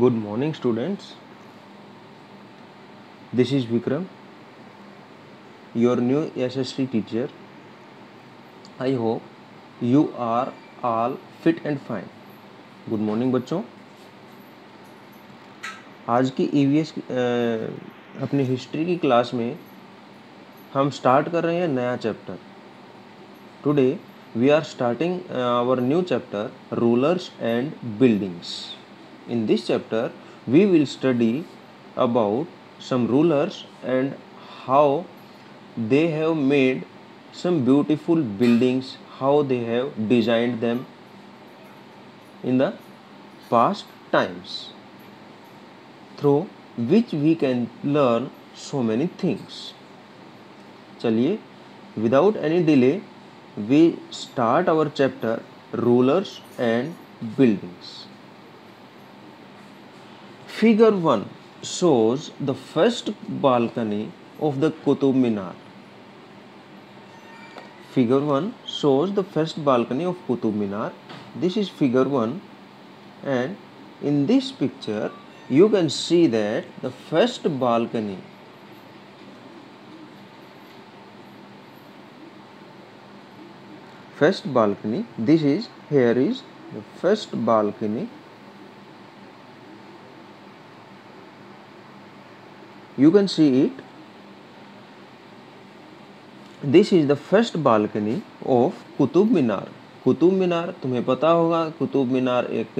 Good morning, students. This is Vikram, your new SST teacher. I hope you are all fit and fine. Good morning, बच्चों. आज की EVS अपनी history की class में हम start कर रहे हैं नया chapter. Today we are starting our new chapter rulers and buildings. In this chapter we will study about some rulers and how they have made some beautiful buildings, how they have designed them in the past times, through which we can learn so many things. चलिए, without any delay we start our chapter rulers and buildings. Figure 1 shows the first balcony of the Qutub Minar. Figure 1 shows the first balcony of Qutub Minar. This is figure 1, and in this picture you can see that the first balcony this is here is the first balcony. You can see it. This is the first balcony of Qutub Minar. Qutub Minar तुम्हें पता होगा, कुतुब मीनार एक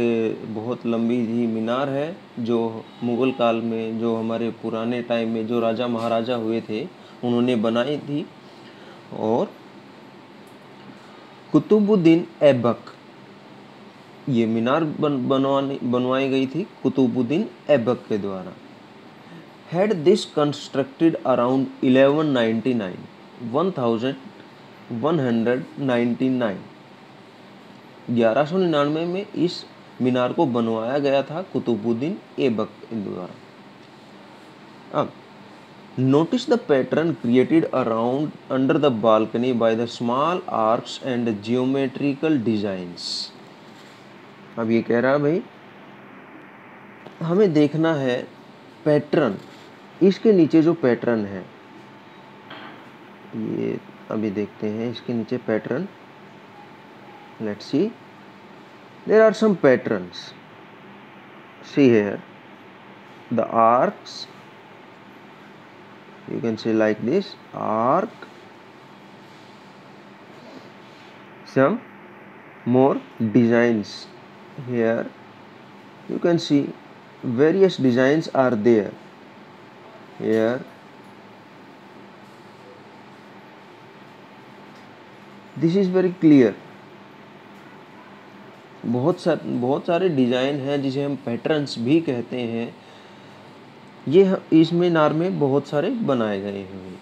बहुत लंबी ही मीनार है जो मुग़ल काल में, जो हमारे पुराने टाइम में जो राजा महाराजा हुए थे उन्होंने बनाई थी. और कुतुबुद्दीन ऐबक, ये मीनार बनवाई गई थी कुतुबुद्दीन ऐबक के द्वारा. Had this constructed around 1199. 1199 में इस मीनार को बनवाया गया था कुतुबुद्दीन ऐबक द्वारा. अब notice the pattern created around under the balcony by the small arcs and geometrical designs. अब ये कह रहा है भाई हमें देखना है पैटर्न, इसके नीचे जो पैटर्न है, ये अभी देखते हैं इसके नीचे pattern. Let's see, there are some patterns. See here the arcs, you can say like this arc, some more designs. Here you can see various designs are there. Here this is very clear. बहुत सारे design हैं जिसे हम patterns भी कहते हैं. ये इस मीनार में बहुत सारे बनाए गए हैं.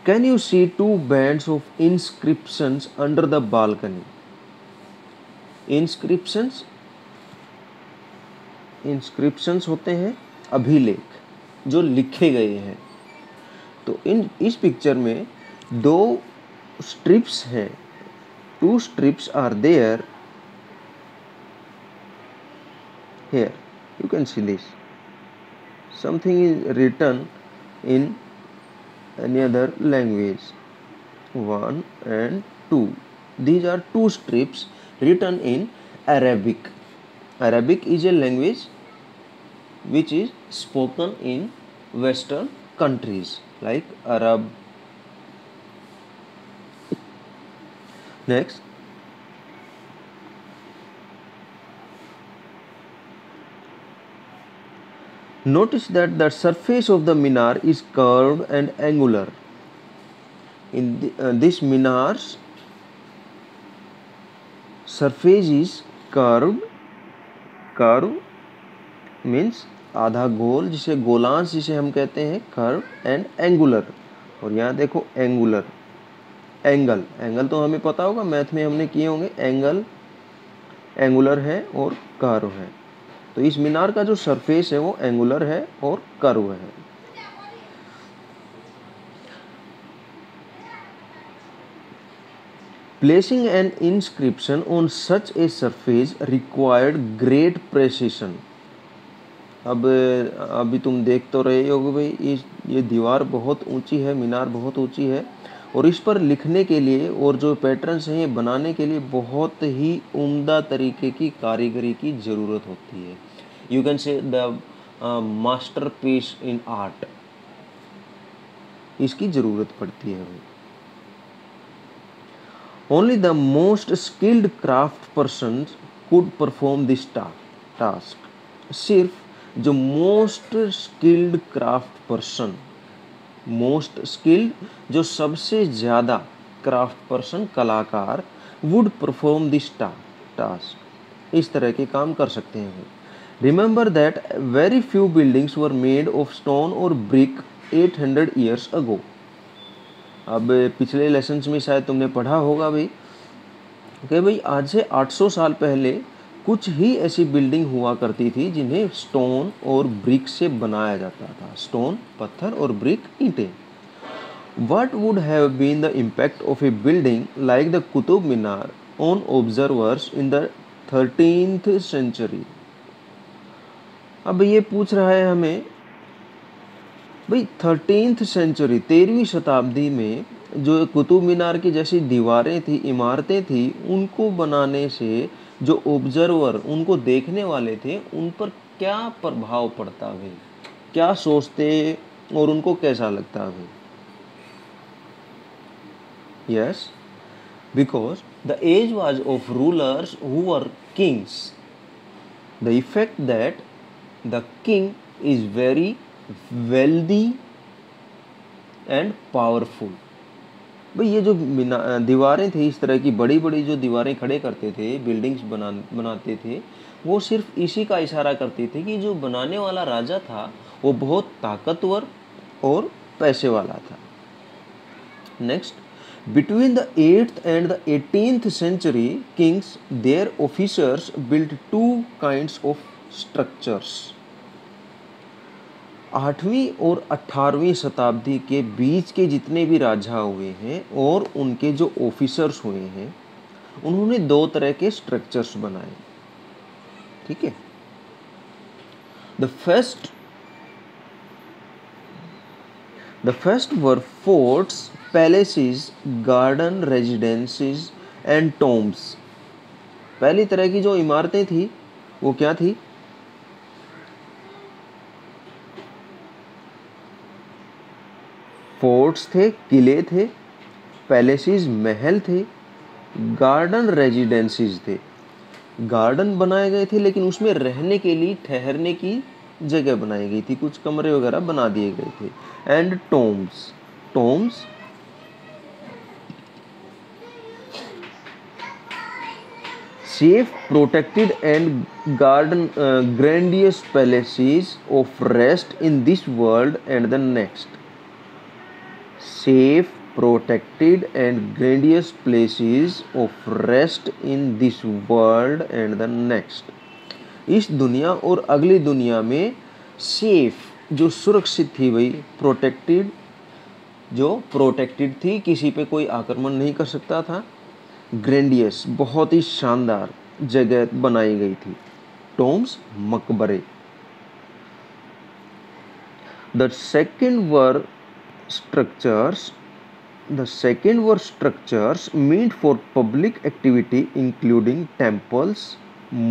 Can you see two bands of inscriptions under the balcony? inscriptions होते हैं अभिलेख जो लिखे गए हैं. तो इस पिक्चर में दो स्ट्रिप्स हैं. Two strips are there. Here you can see this. Something is written in any other language. 1 and 2. These are two strips written in Arabic. Arabic is a language which is spoken in Western countries like Arab. Next, notice that the surface of the minar is curved and angular. In this minar's surface is curved. Curve means आधा गोल, जिसे गोलांश जिसे हम कहते हैं, curve and angular. और यहाँ देखो angular, angle तो हमें पता होगा, मैथ में हमने किए होंगे. एंगुलर है और कर्व है. तो इस मीनार का जो सरफेस है वो एंगुलर है और कर्व है. Placing an inscription on such a surface required great precision. अब अभी तुम देख तो रहे हो भाई, ये दीवार बहुत ऊंची है, मीनार बहुत ऊंची है, और इस पर लिखने के लिए और जो पैटर्न्स हैं ये बनाने के लिए बहुत ही उम्दा तरीके की कारीगरी की ज़रूरत होती है। You can say the masterpiece in art, इसकी ज़रूरत पड़ती है भाई। Only the most skilled craft person could perform this task. सिर्फ जो most skilled craft person, most skilled जो सबसे ज़्यादा क्राफ्ट पर्सन, कलाकार, वुड परफॉर्म दिस टास्क, इस तरह के काम कर सकते हैं। Remember that very few buildings were made of stone और ब्रिक 800 ईयर्स अगो। अब पिछले लेसन्स में शायद तुमने पढ़ा होगा भाई कि भाई आज से 800 साल पहले कुछ ही ऐसी बिल्डिंग हुआ करती थी जिन्हें स्टोन और ब्रिक से बनाया जाता था। स्टोन पत्थर और ब्रिक ईंटें। What would have been the impact of a building like the Qutub Minar on observers in the 13th century? अब ये पूछ रहा है हमें भाई 13th सेंचुरी, 13वीं शताब्दी में जो कुतुब मीनार की जैसी दीवारें थी, इमारतें थी, उनको बनाने से जो ऑब्जर्वर, उनको देखने वाले थे, उन पर क्या प्रभाव पड़ता भाई, क्या सोचते और उनको कैसा लगता भाई। Yes, because the age was of rulers who were kings. The effect that the king is very wealthy and powerful. भाई ये जो दीवारें थी, इस तरह की बड़ी बड़ी जो दीवारें खड़े करते थे, बिल्डिंग्स बनाते थे, वो सिर्फ इसी का इशारा करती थी कि जो बनाने वाला राजा था वो बहुत ताकतवर और पैसे वाला था। Next, between the 8th and the 18th century, kings, their officers built two kinds of structures. 8वीं और 18वीं शताब्दी के बीच के जितने भी राजा हुए हैं और उनके जो ऑफिसर्स हुए हैं, उन्होंने दो तरह के स्ट्रक्चर्स बनाए। ठीक है। The first were forts, palaces, garden, residences and tombs. पहली तरह की जो इमारतें थी वो क्या थी? फोर्ट्स थे, किले थे, पैलेसेस, महल थे, गार्डन, रेजिडेंसीज थे। गार्डन बनाए गए थे लेकिन उसमें रहने के लिए, ठहरने की जगह बनाई गई थी, कुछ कमरे वगैरह बना दिए गए थे। And Tombs safe, protected and grandiose palaces of rest in this world and the next. Safe, protected and grandiose places of rest in this world and the next. इस दुनिया और अगली दुनिया में सेफ, जो सुरक्षित थी भाई, प्रोटेक्टेड, जो प्रोटेक्टेड थी, किसी पे कोई आक्रमण नहीं कर सकता था, ग्रैंडियस, बहुत ही शानदार जगह बनाई गई थी, टोम्स, मकबरे। The second were structures meant for public activity including temples,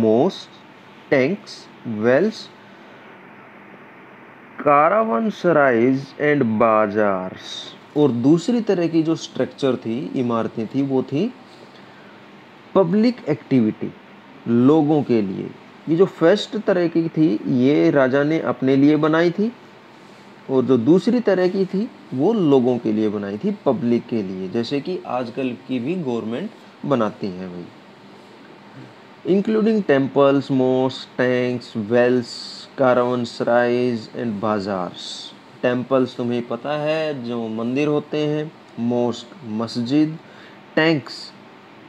mosques, tanks, wells, caravanserais and bazaars. और दूसरी तरह की जो स्ट्रक्चर थी, इमारतें थी, वो थी पब्लिक एक्टिविटी, लोगों के लिए। ये जो फर्स्ट तरह की थी ये राजा ने अपने लिए बनाई थी, और जो दूसरी तरह की थी वो लोगों के लिए बनाई थी, पब्लिक के लिए, जैसे कि आजकल की भी गवर्नमेंट बनाती है भाई। Including temples, mosque, tanks, wells, caravanserais and bazaars. Temples तुम्हें पता है जो मंदिर होते हैं, मॉस्क मस्जिद, टैंक्स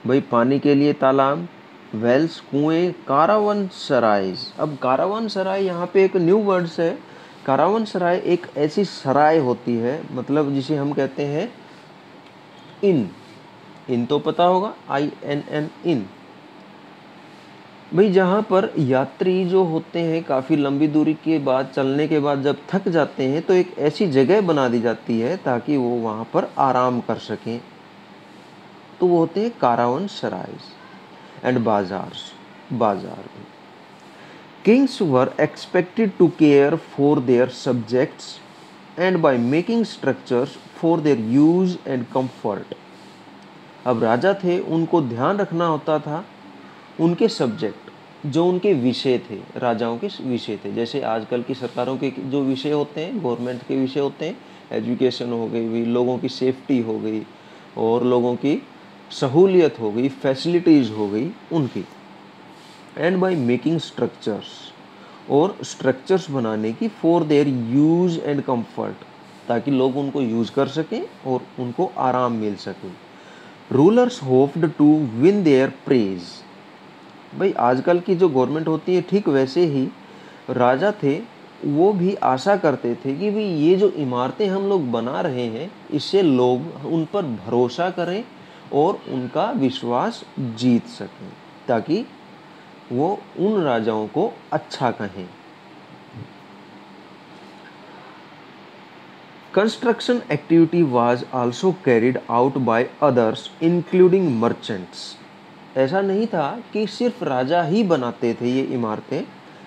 भाई पानी के लिए तालाब, वेल्स कुएं, कारवानसराइज। अब कारवानसराय यहाँ पे एक न्यू वर्ड्स है। कारवानसराय एक ऐसी सराय होती है, मतलब जिसे हम कहते हैं इन, इन तो पता होगा, INN, इन। भाई जहाँ पर यात्री जो होते हैं काफ़ी लंबी दूरी के बाद, चलने के बाद जब थक जाते हैं, तो एक ऐसी जगह बना दी जाती है ताकि वो वहाँ पर आराम कर सकें। तो वो होते हैं कारावन सराइज एंड बाजार्स, बाजार भी। Kings were expected to care for their subjects and by making structures for their use and comfort. अब राजा थे, उनको ध्यान रखना होता था उनके सब्जेक्ट, जो उनके विषय थे, राजाओं के विषय थे। जैसे आजकल की सरकारों के जो विषय होते हैं, गवर्नमेंट के विषय होते हैं, एजुकेशन हो गई, लोगों की सेफ्टी हो गई, और लोगों की सहूलियत हो गई, फैसिलिटीज़ हो गई उनकी। एंड बाय मेकिंग स्ट्रक्चर्स, और स्ट्रक्चर्स बनाने की for their use and comfort, ताकि लोग उनको यूज कर सकें और उनको आराम मिल सके। Rulers hoped to win their praise. भाई आजकल की जो गवर्नमेंट होती है, ठीक वैसे ही राजा थे, वो भी आशा करते थे कि भाई ये जो इमारतें हम लोग बना रहे हैं, इससे लोग उन पर भरोसा करें और उनका विश्वास जीत सकें, ताकि वो उन राजाओं को अच्छा कहें। Construction activity was also carried out by others including merchants. ऐसा नहीं था कि सिर्फ राजा ही बनाते थे ये इमारतें,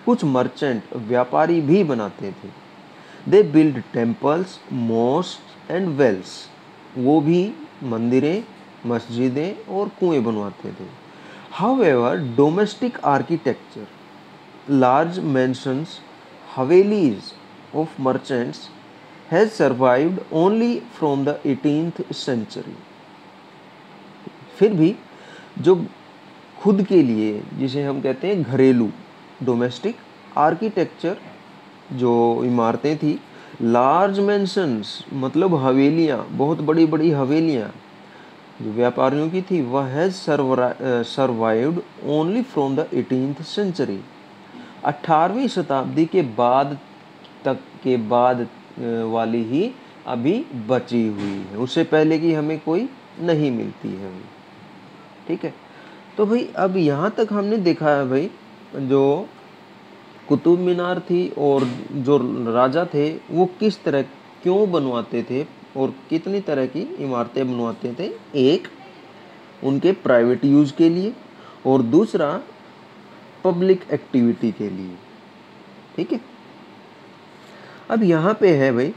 कुछ मर्चेंट, व्यापारी भी बनाते थे। They build temples, mosque and wells. वो भी मंदिरें, मस्जिदें और कुएं बनवाते थे। However domestic architecture, large mansions, havelis of merchants has survived only from the 18th century. फिर भी जो खुद के लिए, जिसे हम कहते हैं घरेलू, डोमेस्टिक आर्किटेक्चर, जो इमारतें थी, लार्ज मैंशंस मतलब हवेलियाँ, बहुत बड़ी बड़ी हवेलियाँ जो व्यापारियों की थी, वह has survived only from the 18th century. 18वीं शताब्दी के बाद तक के बाद वाली ही अभी बची हुई है, उससे पहले की हमें कोई नहीं मिलती है। ठीक है, तो भाई अब यहाँ तक हमने देखा है भाई, जो कुतुब मीनार थी और जो राजा थे वो किस तरह, क्यों बनवाते थे और कितनी तरह की इमारतें बनवाते थे। एक उनके प्राइवेट यूज के लिए, और दूसरा पब्लिक एक्टिविटी के लिए। ठीक है, अब यहाँ पे है भाई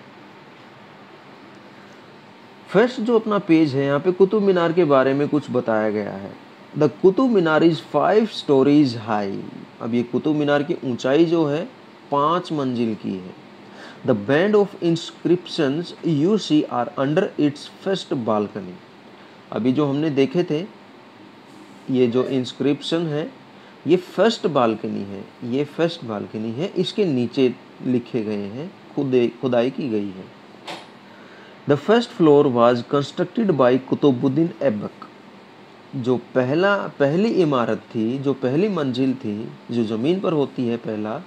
फर्स्ट जो अपना पेज है, यहाँ पे कुतुब मीनार के बारे में कुछ बताया गया है। The Qutub Minar is 5 stories high. अब ये कुतुब मीनार की ऊंचाई जो है 5 मंजिल की है। The band of inscriptions you see are under its first balcony. अभी जो हमने देखे थे, ये जो इंस्क्रिप्शन है ये फर्स्ट बालकनी है, ये फर्स्ट बालकनी है, इसके नीचे लिखे गए हैं, खुदाई की गई है। The first floor was constructed by Qutbuddin Aibak. जो पहली इमारत थी, जो पहली मंजिल थी, जो ज़मीन पर होती है पहला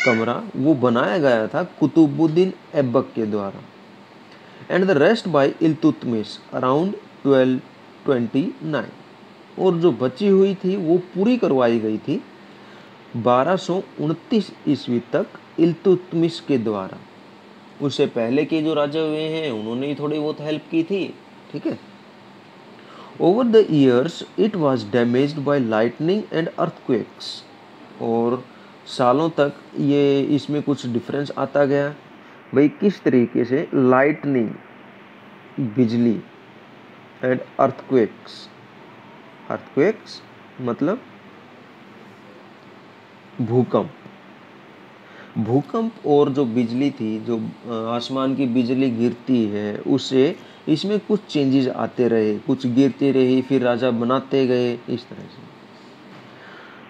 कमरा, वो बनाया गया था कुतुबुद्दीन ऐबक के द्वारा। And the rest by Iltutmish around 1229। और जो बची हुई थी वो पूरी करवाई गई थी 1229 ईस्वी तक इल्तुतमिश के द्वारा। उससे पहले के जो राजा हुए हैं उन्होंने ही थोड़ी बहुत हेल्प की थी। ठीक है, over the years it was damaged bye lightning and earthquakes. और सालों तक ये इसमें कुछ डिफरेंस आता गया भाई, किस तरीके से, लाइटनिंग बिजली, एंड अर्थक्वेक्स, अर्थक्वेक्स मतलब भूकंप, भूकंप और जो बिजली थी, जो आसमान की बिजली गिरती है, उससे इसमें कुछ चेंजेस आते रहे, कुछ गिरती रही, फिर राजा बनाते गए इस तरह से।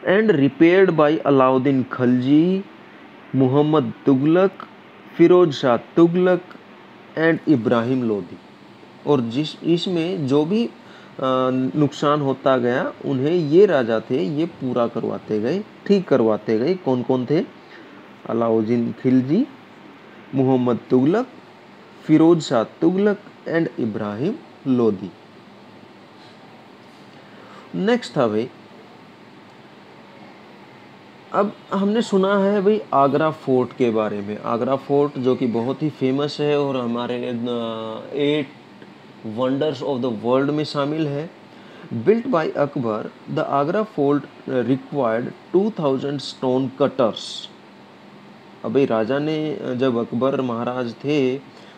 And repaired by Alauddin Khalji, Mohammad Tughlaq, Firoz Shah Tughlaq and Ibrahim Lodi. और जिस इसमें जो भी नुकसान होता गया, उन्हें ये राजा थे ये पूरा करवाते गए, ठीक करवाते गए। कौन कौन थे? अलाउद्दीन खिलजी, मोहम्मद तुगलक, फिरोज शाह तुगलक एंड इब्राहिम लोदी। नेक्स्ट था भाई, अब हमने सुना है भाई आगरा फोर्ट के बारे में। आगरा फोर्ट जो कि बहुत ही फेमस है और हमारे 8 वंडर्स ऑफ द वर्ल्ड में शामिल है। Built by Akbar, the Agra fort required 2000 stone cutters. अभी राजा ने, जब अकबर महाराज थे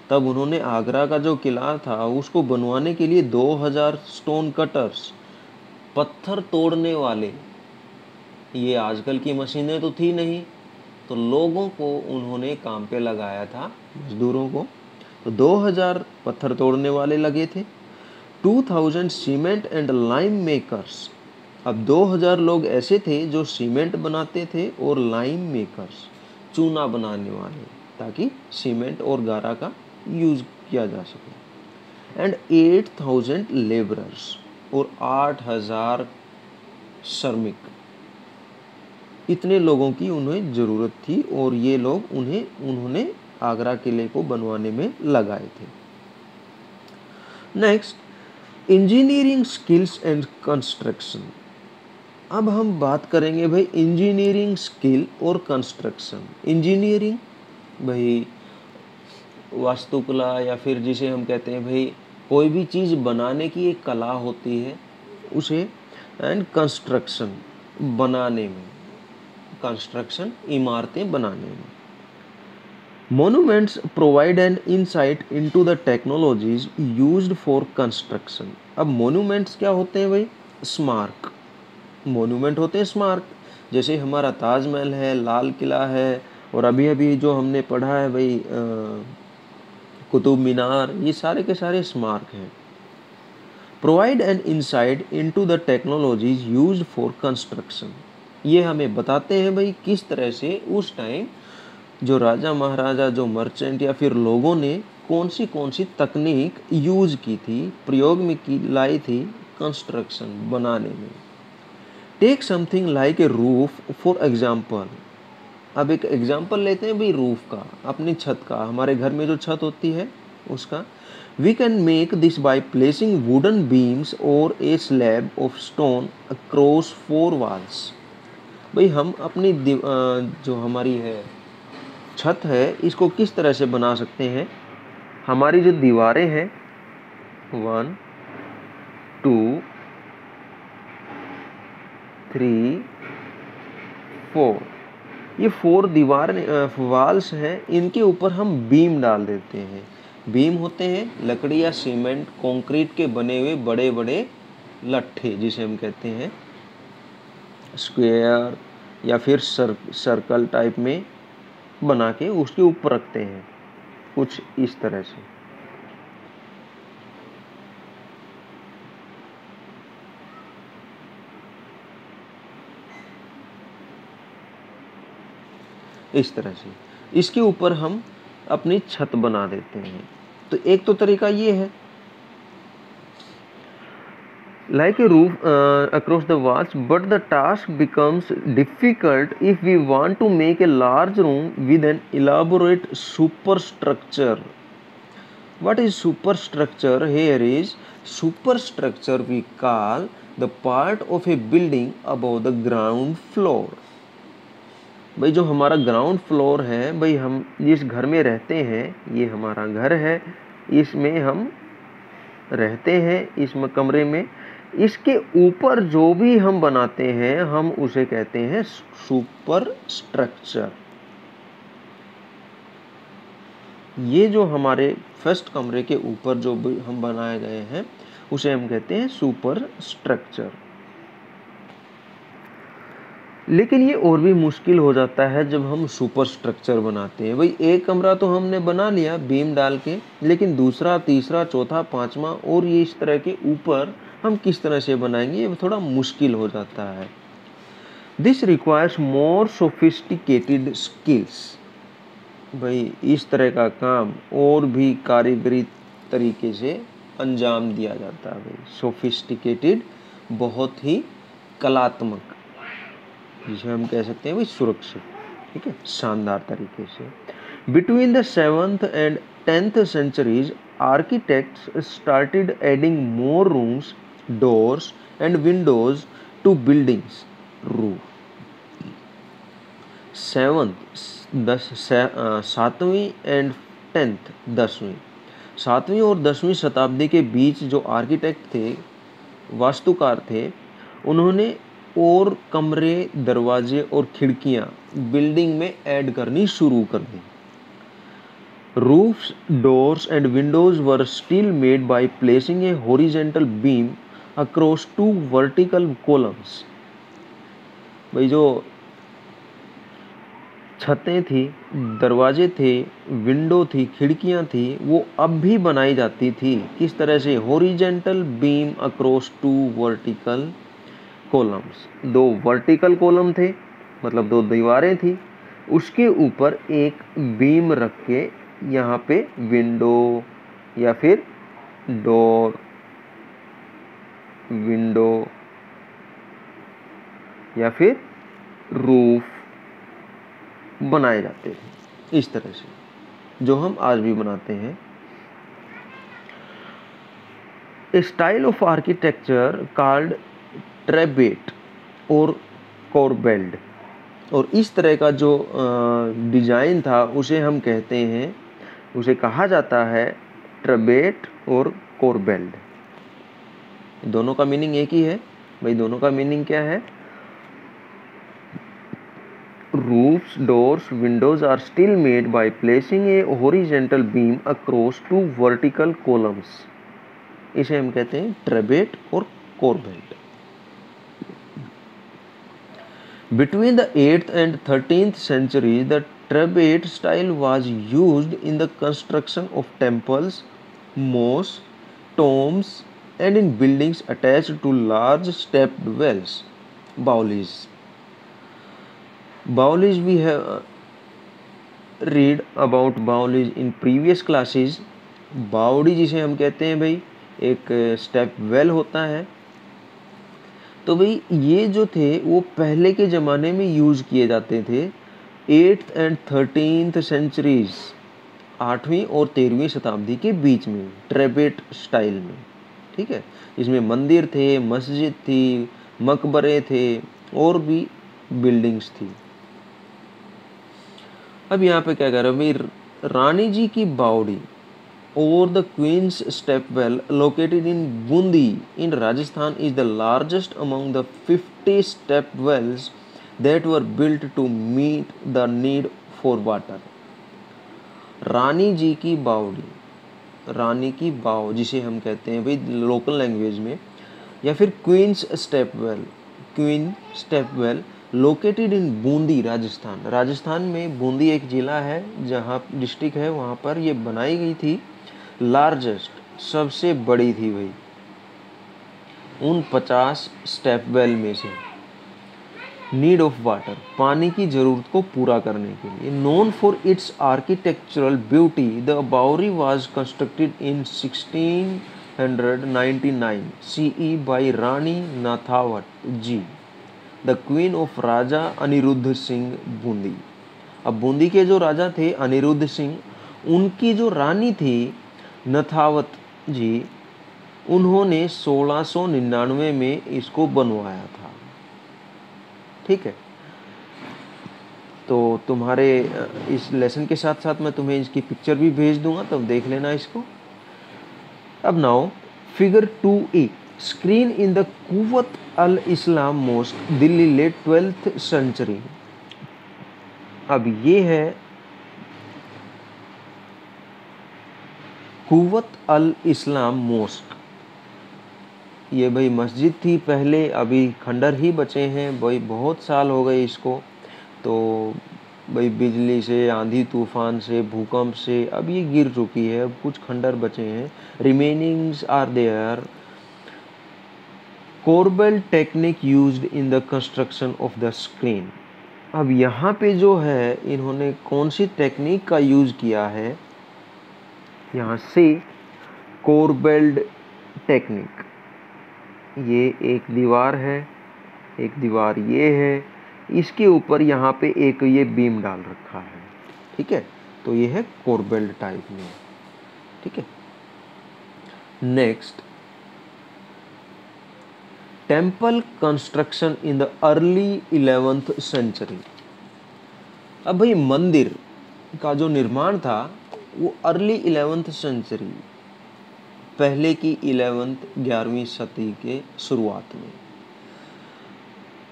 तब उन्होंने आगरा का जो किला था उसको बनवाने के लिए 2000 स्टोन कटर्स, पत्थर तोड़ने वाले, ये आजकल की मशीनें तो थी नहीं, तो लोगों को उन्होंने काम पे लगाया था, मजदूरों को। तो 2000 पत्थर तोड़ने वाले लगे थे, 2000 सीमेंट एंड लाइम मेकर्स। अब 2000 लोग ऐसे थे जो सीमेंट बनाते थे और लाइम मेकर्स, चूना बनाने वाले, ताकि सीमेंट और गारा का यूज किया जा सके। एंड 8000 लेबरर्स, और 8000 श्रमिक। इतने लोगों की उन्हें ज़रूरत थी और ये लोग उन्होंने आगरा किले को बनवाने में लगाए थे। Next, engineering skills and construction. अब हम बात करेंगे भाई इंजीनियरिंग स्किल और कंस्ट्रक्शन। इंजीनियरिंग भाई वास्तुकला, या फिर जिसे हम कहते हैं भाई कोई भी चीज़ बनाने की एक कला होती है उसे, एंड कंस्ट्रक्शन बनाने में, कंस्ट्रक्शन इमारतें बनाने में। Monuments provide an insight into the technologies used for construction. अब मोन्यूमेंट्स क्या होते हैं भाई? स्मारक। मोन्यूमेंट होते हैं स्मारक, जैसे हमारा ताजमहल है, लाल किला है, और अभी अभी जो हमने पढ़ा है भाई कुतुब मीनार, ये सारे के सारे स्मारक हैं। Provide an insight into the technologies used for construction. ये हमें बताते हैं भाई किस तरह से उस टाइम जो राजा महाराजा, जो मर्चेंट या फिर लोगों ने कौन सी तकनीक यूज की थी, प्रयोग में की लाई थी कंस्ट्रक्शन बनाने में। Take something like a roof for example. अब एक एग्जाम्पल लेते हैं भाई रूफ का, अपनी छत का, हमारे घर में जो छत होती है उसका। We can make this by placing wooden beams और a slab of stone across 4 walls. भाई हम अपनी जो हमारी है छत है, इसको किस तरह से बना सकते हैं? हमारी जो दीवारें हैं 1 2 3 4, ये 4 दीवार वॉल्स हैं, इनके ऊपर हम बीम डाल देते हैं। बीम होते हैं लकड़ी या सीमेंट कंक्रीट के बने हुए बड़े बड़े लट्ठे, जिसे हम कहते हैं स्क्वायर या फिर सर्कल टाइप में बना के उसके ऊपर रखते हैं, कुछ इस तरह से। इस तरह से इसके ऊपर हम अपनी छत बना देते हैं। तो एक तो तरीका ये है, like a roof across the walls, but the task becomes difficult if we want to make a large room with an elaborate superstructure. What is superstructure? Here is superstructure we call the part of a building above the ground floor. भाई जो हमारा ground floor है, भाई हम जिस घर में रहते हैं, ये हमारा घर है, इसमें हम रहते हैं, इस कमरे में, इसके ऊपर जो भी हम बनाते हैं हम उसे कहते हैं सुपर स्ट्रक्चर। ये जो हमारे फर्स्ट कमरे के ऊपर जो भी हम बनाए गए हैं उसे हम कहते हैं सुपर स्ट्रक्चर। लेकिन ये और भी मुश्किल हो जाता है जब हम सुपर स्ट्रक्चर बनाते हैं। भाई एक कमरा तो हमने बना लिया बीम डाल के, लेकिन दूसरा, तीसरा, चौथा, पांचवा और ये इस तरह के ऊपर हम किस तरह से बनाएंगे, ये थोड़ा मुश्किल हो जाता है। This requires more sophisticated skills. भाई इस तरह का काम और भी कारीगरी तरीके से अंजाम दिया जाता है। भाई सोफिस्टिकेटेड, बहुत ही कलात्मक, जिसे हम कह सकते हैं भाई सुरक्षित, ठीक है, शानदार तरीके से। Between the 7th and 10th centuries, architects started adding more rooms doors and windows to buildings. Roof. सातवीं एंड 7वीं और 10वीं शताब्दी के बीच जो आर्किटेक्ट थे, वास्तुकार थे, उन्होंने और कमरे, दरवाजे और खिड़कियां बिल्डिंग में ऐड करनी शुरू कर दी. Roofs, doors and windows were still made by placing a horizontal beam across two vertical columns. भाई जो छतें थी, दरवाजे थे, विंडो थी, खिड़कियां थी, वो अब भी बनाई जाती थी. किस तरह से? Horizontal beam across two vertical columns. 2 vertical column थे, मतलब 2 दीवारें थी, उसके ऊपर एक बीम रख के यहाँ पे विंडो या फिर डोर, विंडो या फिर रूफ बनाए जाते थे, इस तरह से, जो हम आज भी बनाते हैं. ए स्टाइल ऑफ आर्किटेक्चर कॉल्ड ट्रेबेट और कोरबेल्ड. और इस तरह का जो डिजाइन था उसे हम कहते हैं, उसे कहा जाता है ट्रेबेट और कोरबेल्ड. दोनों का मीनिंग एक ही है. भाई दोनों का मीनिंग क्या है? Roofs, doors, windows are still made by placing a horizontal beam across two vertical columns. इसे हम कहते हैं ट्रेबेट और कोरबेल्ट. Between the 8th and 13th centuries, the Trebate style was used in the construction of temples, mosques, tombs, and in buildings attached to large stepped wells, baulis. Baulis, we have read about baulis in previous classes. बावड़ी जिसे हम कहते हैं भाई, एक step well होता है. तो भाई ये जो थे वो पहले के ज़माने में यूज़ किए जाते थे 8th and 13th सेंचुरीज, 8वीं और 13वीं शताब्दी के बीच में, ट्रेबेट स्टाइल में. ठीक है, इसमें मंदिर थे, मस्जिद थी, मकबरे थे और भी बिल्डिंग्स थी. अब यहाँ पे क्या कह रहे हैं भाई, रानी जी की बावड़ी और the queen's step well located in Bundi in Rajasthan is the largest among the 50 step wells that were built to meet the need for water. Rani ji की बावड़ी, रानी की बाव जिसे हम कहते हैं भाई लोकल लैंग्वेज में, या फिर queen's step well, queen step well located in Bundi Rajasthan. Rajasthan में बूंदी एक ज़िला है, जहाँ डिस्ट्रिक्ट है, वहाँ पर ये बनाई गई थी. लार्जेस्ट, सबसे बड़ी थी भाई उन 50 स्टेप वेल में से. नीड ऑफ वाटर, पानी की ज़रूरत को पूरा करने के लिए. Known for its architectural beauty, the baori was constructed in 1699 CE by Rani Nathawat ji, the queen of Raja Aniruddha Singh Bundi. अब बूंदी के जो राजा थे अनिरुद्ध सिंह, उनकी जो रानी थी नथावत जी, उन्होंने 1699 में इसको बनवाया था. ठीक है, तो तुम्हारे इस लेसन के साथ साथ मैं तुम्हें इसकी पिक्चर भी भेज दूंगा, तब देख लेना इसको. अब now figure 2A, screen in the Quwwat al Islam mosque, Delhi, late 12th century. अब ये है कुव्वत अल इस्लाम मॉस्क. ये भाई मस्जिद थी पहले, अभी खंडर ही बचे हैं भाई, बहुत साल हो गए इसको. तो भाई बिजली से, आंधी तूफान से, भूकंप से अब ये गिर चुकी है, अब कुछ खंडर बचे हैं. Remainings are there. Corbel technique used in the construction of the screen. अब यहाँ पे जो है इन्होंने कौन सी टेक्निक का यूज़ किया है, यहाँ से कोरबेल्ड टेक्निक. ये एक दीवार है, एक दीवार ये है, इसके ऊपर यहाँ पे एक ये बीम डाल रखा है. ठीक है, तो ये है कोरबेल्ड टाइप में. ठीक है, next temple construction in the early 11th century. अब भाई मंदिर का जो निर्माण था वो अर्ली 11th सेंचुरी, पहले की 11वीं सदी के शुरुआत में।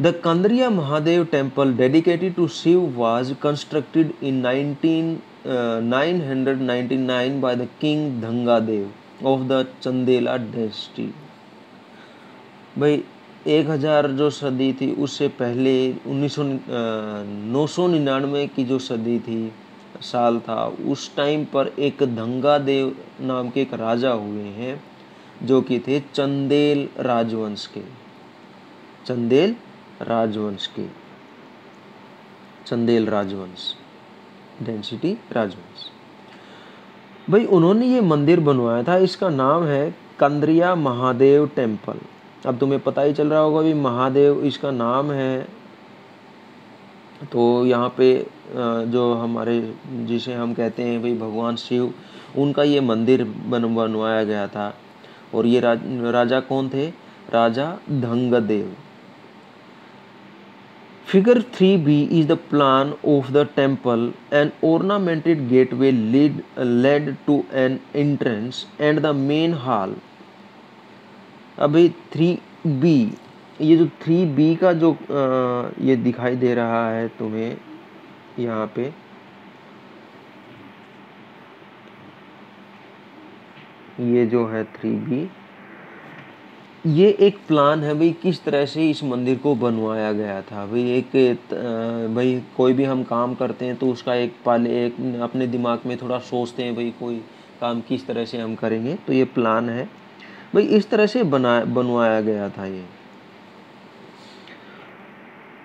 The Kandariya Mahadev temple dedicated to Shiva was constructed in 999 by the king Dhangadev of the Chandela dynasty. भाई 1000 जो सदी थी उससे पहले 999 की जो सदी थी, साल था, उस टाइम पर एक धंगादेव नाम के एक राजा हुए हैं जो कि थे चंदेल राजवंश के, चंदेल राजवंश, डेंसिटी राजवंश। भाई उन्होंने ये मंदिर बनवाया था, इसका नाम है कंद्रिया महादेव टेम्पल। अब तुम्हें पता ही चल रहा होगा भी महादेव इसका नाम है, तो यहाँ पे जो हमारे जिसे हम कहते हैं भाई भगवान शिव, उनका ये मंदिर बनवाया गया था। और ये राजा कौन थे? राजा Dhangdev. Figure 3b is the plan of the temple. An ornamented gateway led to an entrance and the main hall. अभी 3b, ये जो 3b का जो ये दिखाई दे रहा है तुम्हें यहाँ पे, ये जो है 3b, ये एक प्लान है भाई किस तरह से इस मंदिर को बनवाया गया था। भाई भाई कोई भी हम काम करते हैं तो उसका एक अपने दिमाग में थोड़ा सोचते हैं भाई कोई काम किस तरह से हम करेंगे, तो ये प्लान है भाई, इस तरह से बनवाया गया था। ये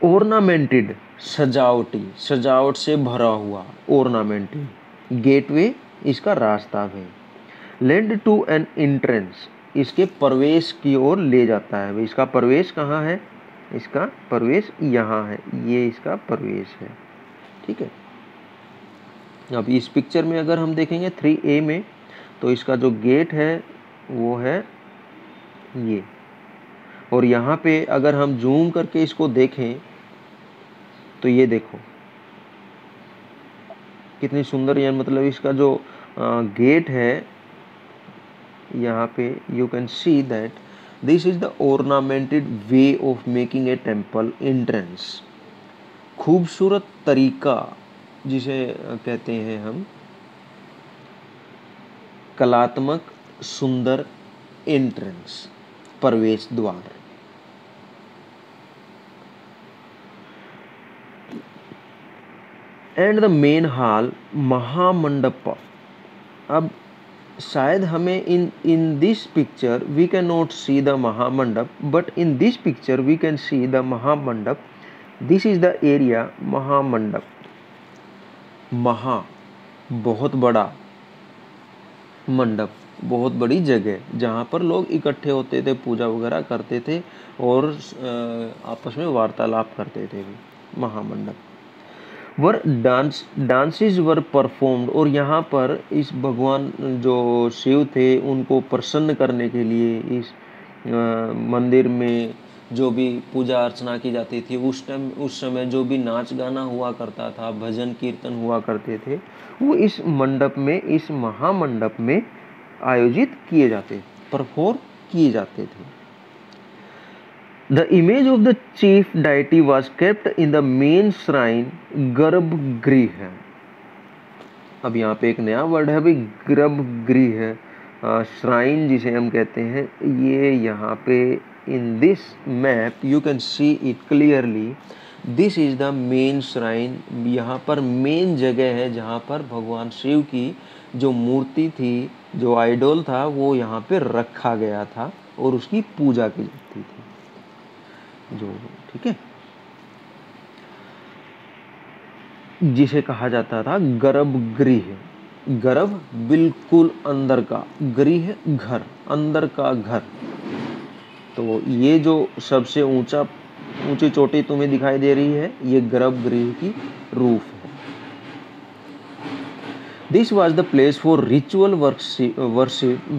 ऑर्नामेंटेड, सजावट से भरा हुआ, ऑर्नामेंटेड। गेटवे इसका रास्ता है। लेड टू एन एंट्रेंस, इसके प्रवेश की ओर ले जाता है। भाई इसका प्रवेश कहाँ है? इसका प्रवेश यहाँ है, ये इसका प्रवेश है। ठीक है, अब इस पिक्चर में अगर हम देखेंगे 3A में, तो इसका जो गेट है वो है ये। और यहाँ पे अगर हम जूम करके इसको देखें तो ये देखो कितनी सुंदर, यानी मतलब इसका जो गेट है यहाँ पे, you can see that this is the ornamented way of making a temple entrance. खूबसूरत तरीका जिसे कहते हैं हम, कलात्मक सुंदर एंट्रेंस, प्रवेश द्वार। And the main hall, mahamandap. अब शायद हमें in this picture we can not see the mahamandap, but in this picture we can see the mahamandap. This is the area mahamandap. बहुत बड़ा मंडप, बहुत बड़ी जगह जहाँ पर लोग इकट्ठे होते थे, पूजा वगैरह करते थे और आपस में वार्तालाप करते थे। महामंडप। वर डांसेस वर परफॉर्म्ड, और यहाँ पर इस भगवान जो शिव थे उनको प्रसन्न करने के लिए इस मंदिर में जो भी पूजा अर्चना की जाती थी उस समय जो भी नाच गाना हुआ करता था, भजन कीर्तन हुआ करते थे, वो इस मंडप में, इस महामंडप में आयोजित किए जाते, परफॉर्म किए जाते थे। The image of the chief deity was kept in the main shrine, गर्भगृह। अब यहाँ पे एक नया वर्ड है भाई, गर्भगृह, श्राइन जिसे हम कहते हैं। ये यहाँ पे in this map you can see it clearly, this is the main shrine. यहाँ पर मेन जगह है जहाँ पर भगवान शिव की जो मूर्ति थी, जो आइडोल था, वो यहाँ पे रखा गया था और उसकी पूजा की जाती थी जो, ठीक है, जिसे कहा जाता था गर्भगृह। गर्भ बिल्कुल अंदर का, गृह घर, अंदर का घर। तो ये जो सबसे ऊंची चोटी तुम्हें दिखाई दे रही है, ये गर्भगृह की रूफ है। This was the place for ritual worship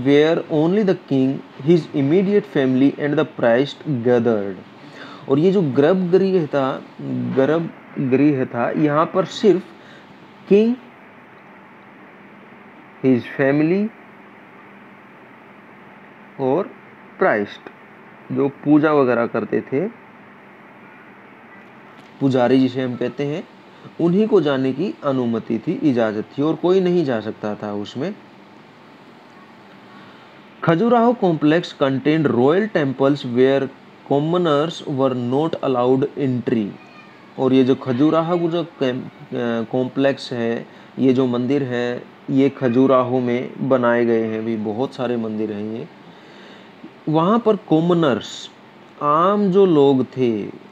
where only the king, his immediate family and the priest gathered. और ये जो गर्भगृह था यहाँ पर सिर्फ किंग, हिज फैमिली और प्राइस्ट जो पूजा वगैरह करते थे, पुजारी जिसे हम कहते हैं, उन्हीं को जाने की अनुमति थी, इजाजत थी, और कोई नहीं जा सकता था उसमें। Khajuraho complex contained royal temples where commoners were not allowed entry. और ये जो खजुराहो जो कॉम्प्लेक्स है, ये जो मंदिर है, ये खजुराहो में बनाए गए हैं, भी बहुत सारे मंदिर हैं ये। वहाँ पर कॉमनर्स, आम जो लोग थे,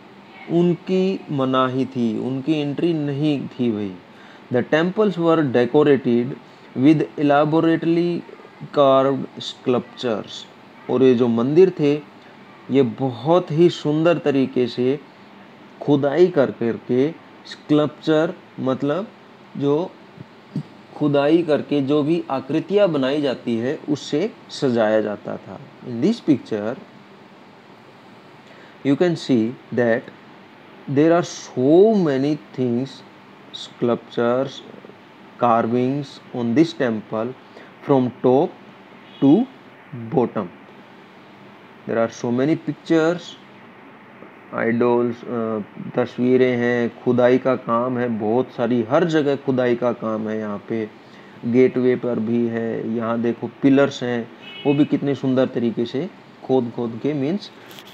उनकी मनाही थी, उनकी एंट्री नहीं थी भाई। The temples were decorated with elaborately carved sculptures. और ये जो मंदिर थे ये बहुत ही सुंदर तरीके से खुदाई कर करके, स्कल्पचर मतलब जो खुदाई करके जो भी आकृतियां बनाई जाती है उससे सजाया जाता था। इन this picture you can see that there are so many things, sculptures, carvings on this temple from top to bottom. There are so many pictures, idols, तस्वीरें हैं, खुदाई का काम है बहुत सारी, हर जगह खुदाई का काम है। यहाँ पे गेटवे पर भी है, यहाँ देखो पिलर्स हैं, वो भी कितने सुंदर तरीके से खोद के मीन्स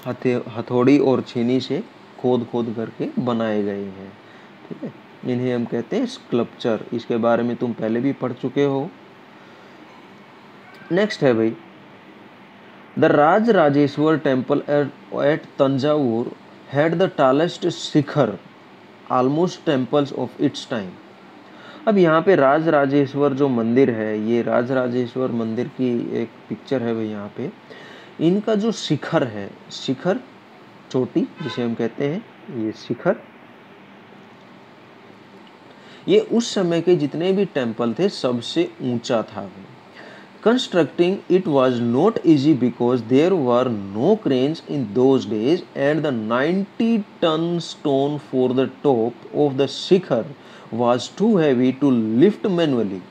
हथौड़ी और छीनी से खोद करके बनाए गए हैं। ठीक है, इन्हें हम कहते हैं स्कल्पचर। इसके बारे में तुम पहले भी पढ़ चुके हो। नेक्स्ट है भाई, the Rajarajeshwara temple at Thanjavur had the tallest shikhara almost temples of its time. अब यहाँ पे राजराजेश्वर जो मंदिर है, ये राजराजेश्वर मंदिर की एक पिक्चर है भाई। यहाँ पे इनका जो शिखर है, शिखर चोटी जिसे हम कहते हैं, ये शिखर, ये उस समय के जितने भी टेम्पल थे सबसे ऊंचा था। Constructing it was not easy because there were no cranes in those days and the 90 ton stone for the top of the shikhara was too heavy to lift manually.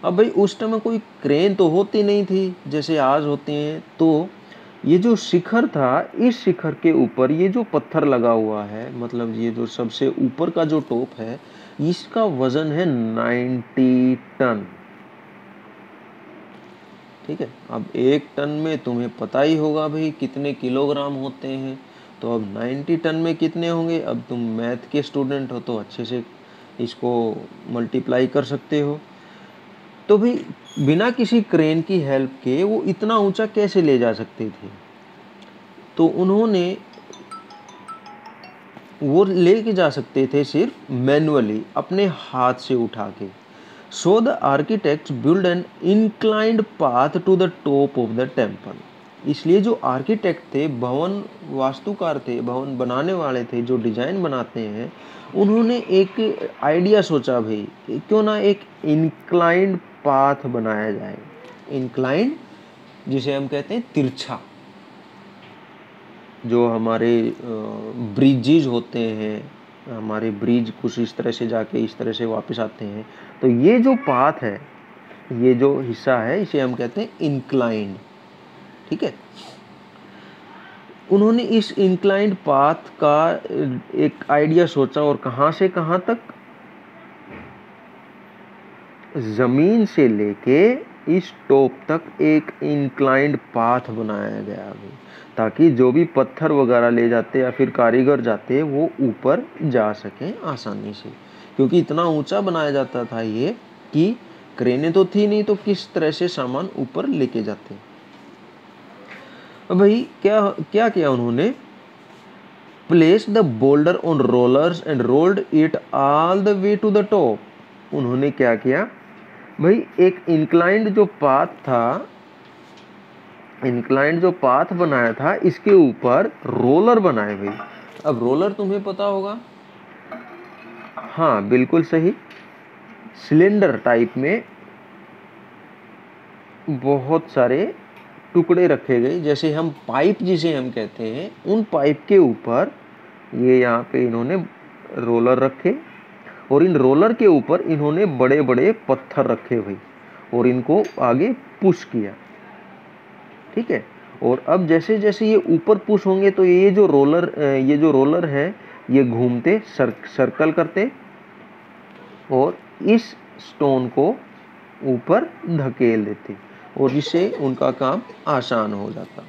अब भाई उस टाइम कोई क्रेन तो होती नहीं थी जैसे आज होती हैं, तो ये जो शिखर था, इस शिखर के ऊपर ये जो पत्थर लगा हुआ है, मतलब ये जो सबसे ऊपर का जो टॉप है, इसका वजन है 90 टन। ठीक है, अब 1 टन में तुम्हें पता ही होगा भाई कितने किलोग्राम होते हैं, तो अब 90 टन में कितने होंगे। अब तुम मैथ के स्टूडेंट हो तो अच्छे से इसको मल्टीप्लाई कर सकते हो। तो भाई बिना किसी क्रेन की हेल्प के वो इतना ऊंचा कैसे ले जा सकते थे, तो उन्होंने वो लेके जा सकते थे सिर्फ मैनुअली, अपने हाथ से उठा के। So the architects build an inclined path to the top of the temple. इसलिए जो आर्किटेक्ट थे, भवन वास्तुकार थे, भवन बनाने वाले थे, जो डिजाइन बनाते हैं, उन्होंने एक आइडिया सोचा भाई क्यों ना एक इंक्लाइंड पाथ बनाया जाए। इंक्लाइंड जिसे हम कहते हैं तिरछा, जो हमारे ब्रिजेज होते हैं, हमारे ब्रिज कुछ इस तरह से जाके इस तरह से वापस आते हैं, तो ये जो पाथ है, ये जो हिस्सा है, इसे हम कहते हैं इंक्लाइंड। ठीक है, उन्होंने इस इंक्लाइंड पाथ का एक आइडिया सोचा और कहाँ से कहाँ तक, जमीन से लेके इस टॉप तक एक इंक्लाइंड पाथ बनाया गया ताकि जो भी पत्थर वगैरह ले जाते या फिर कारीगर जाते वो ऊपर जा सकें आसानी से, क्योंकि इतना ऊंचा बनाया जाता था ये कि क्रेनें तो थी नहीं, तो किस तरह से सामान ऊपर लेके जाते। अब भाई क्या किया उन्होंने, place the boulder on rollers and rolled it all the way to the top. उन्होंने क्या किया भाई, एक इंक्लाइंड जो पाथ था, इंक्लाइंड जो पाथ बनाया था, इसके ऊपर रोलर बनाए भाई। अब रोलर तुम्हें पता होगा, हाँ बिल्कुल सही, सिलेंडर टाइप में बहुत सारे टुकड़े रखे गए, जैसे हम पाइप जिसे हम कहते हैं, उन पाइप के ऊपर ये यहाँ पे इन्होंने रोलर रखे और इन रोलर के ऊपर इन्होंने बड़े बड़े पत्थर रखे हुए और इनको आगे पुश किया। ठीक है, और अब जैसे जैसे ये ऊपर पुश होंगे तो ये जो रोलर है ये घूमते सर्कल करते और इस स्टोन को ऊपर धकेल देते और जिससे उनका काम आसान हो जाता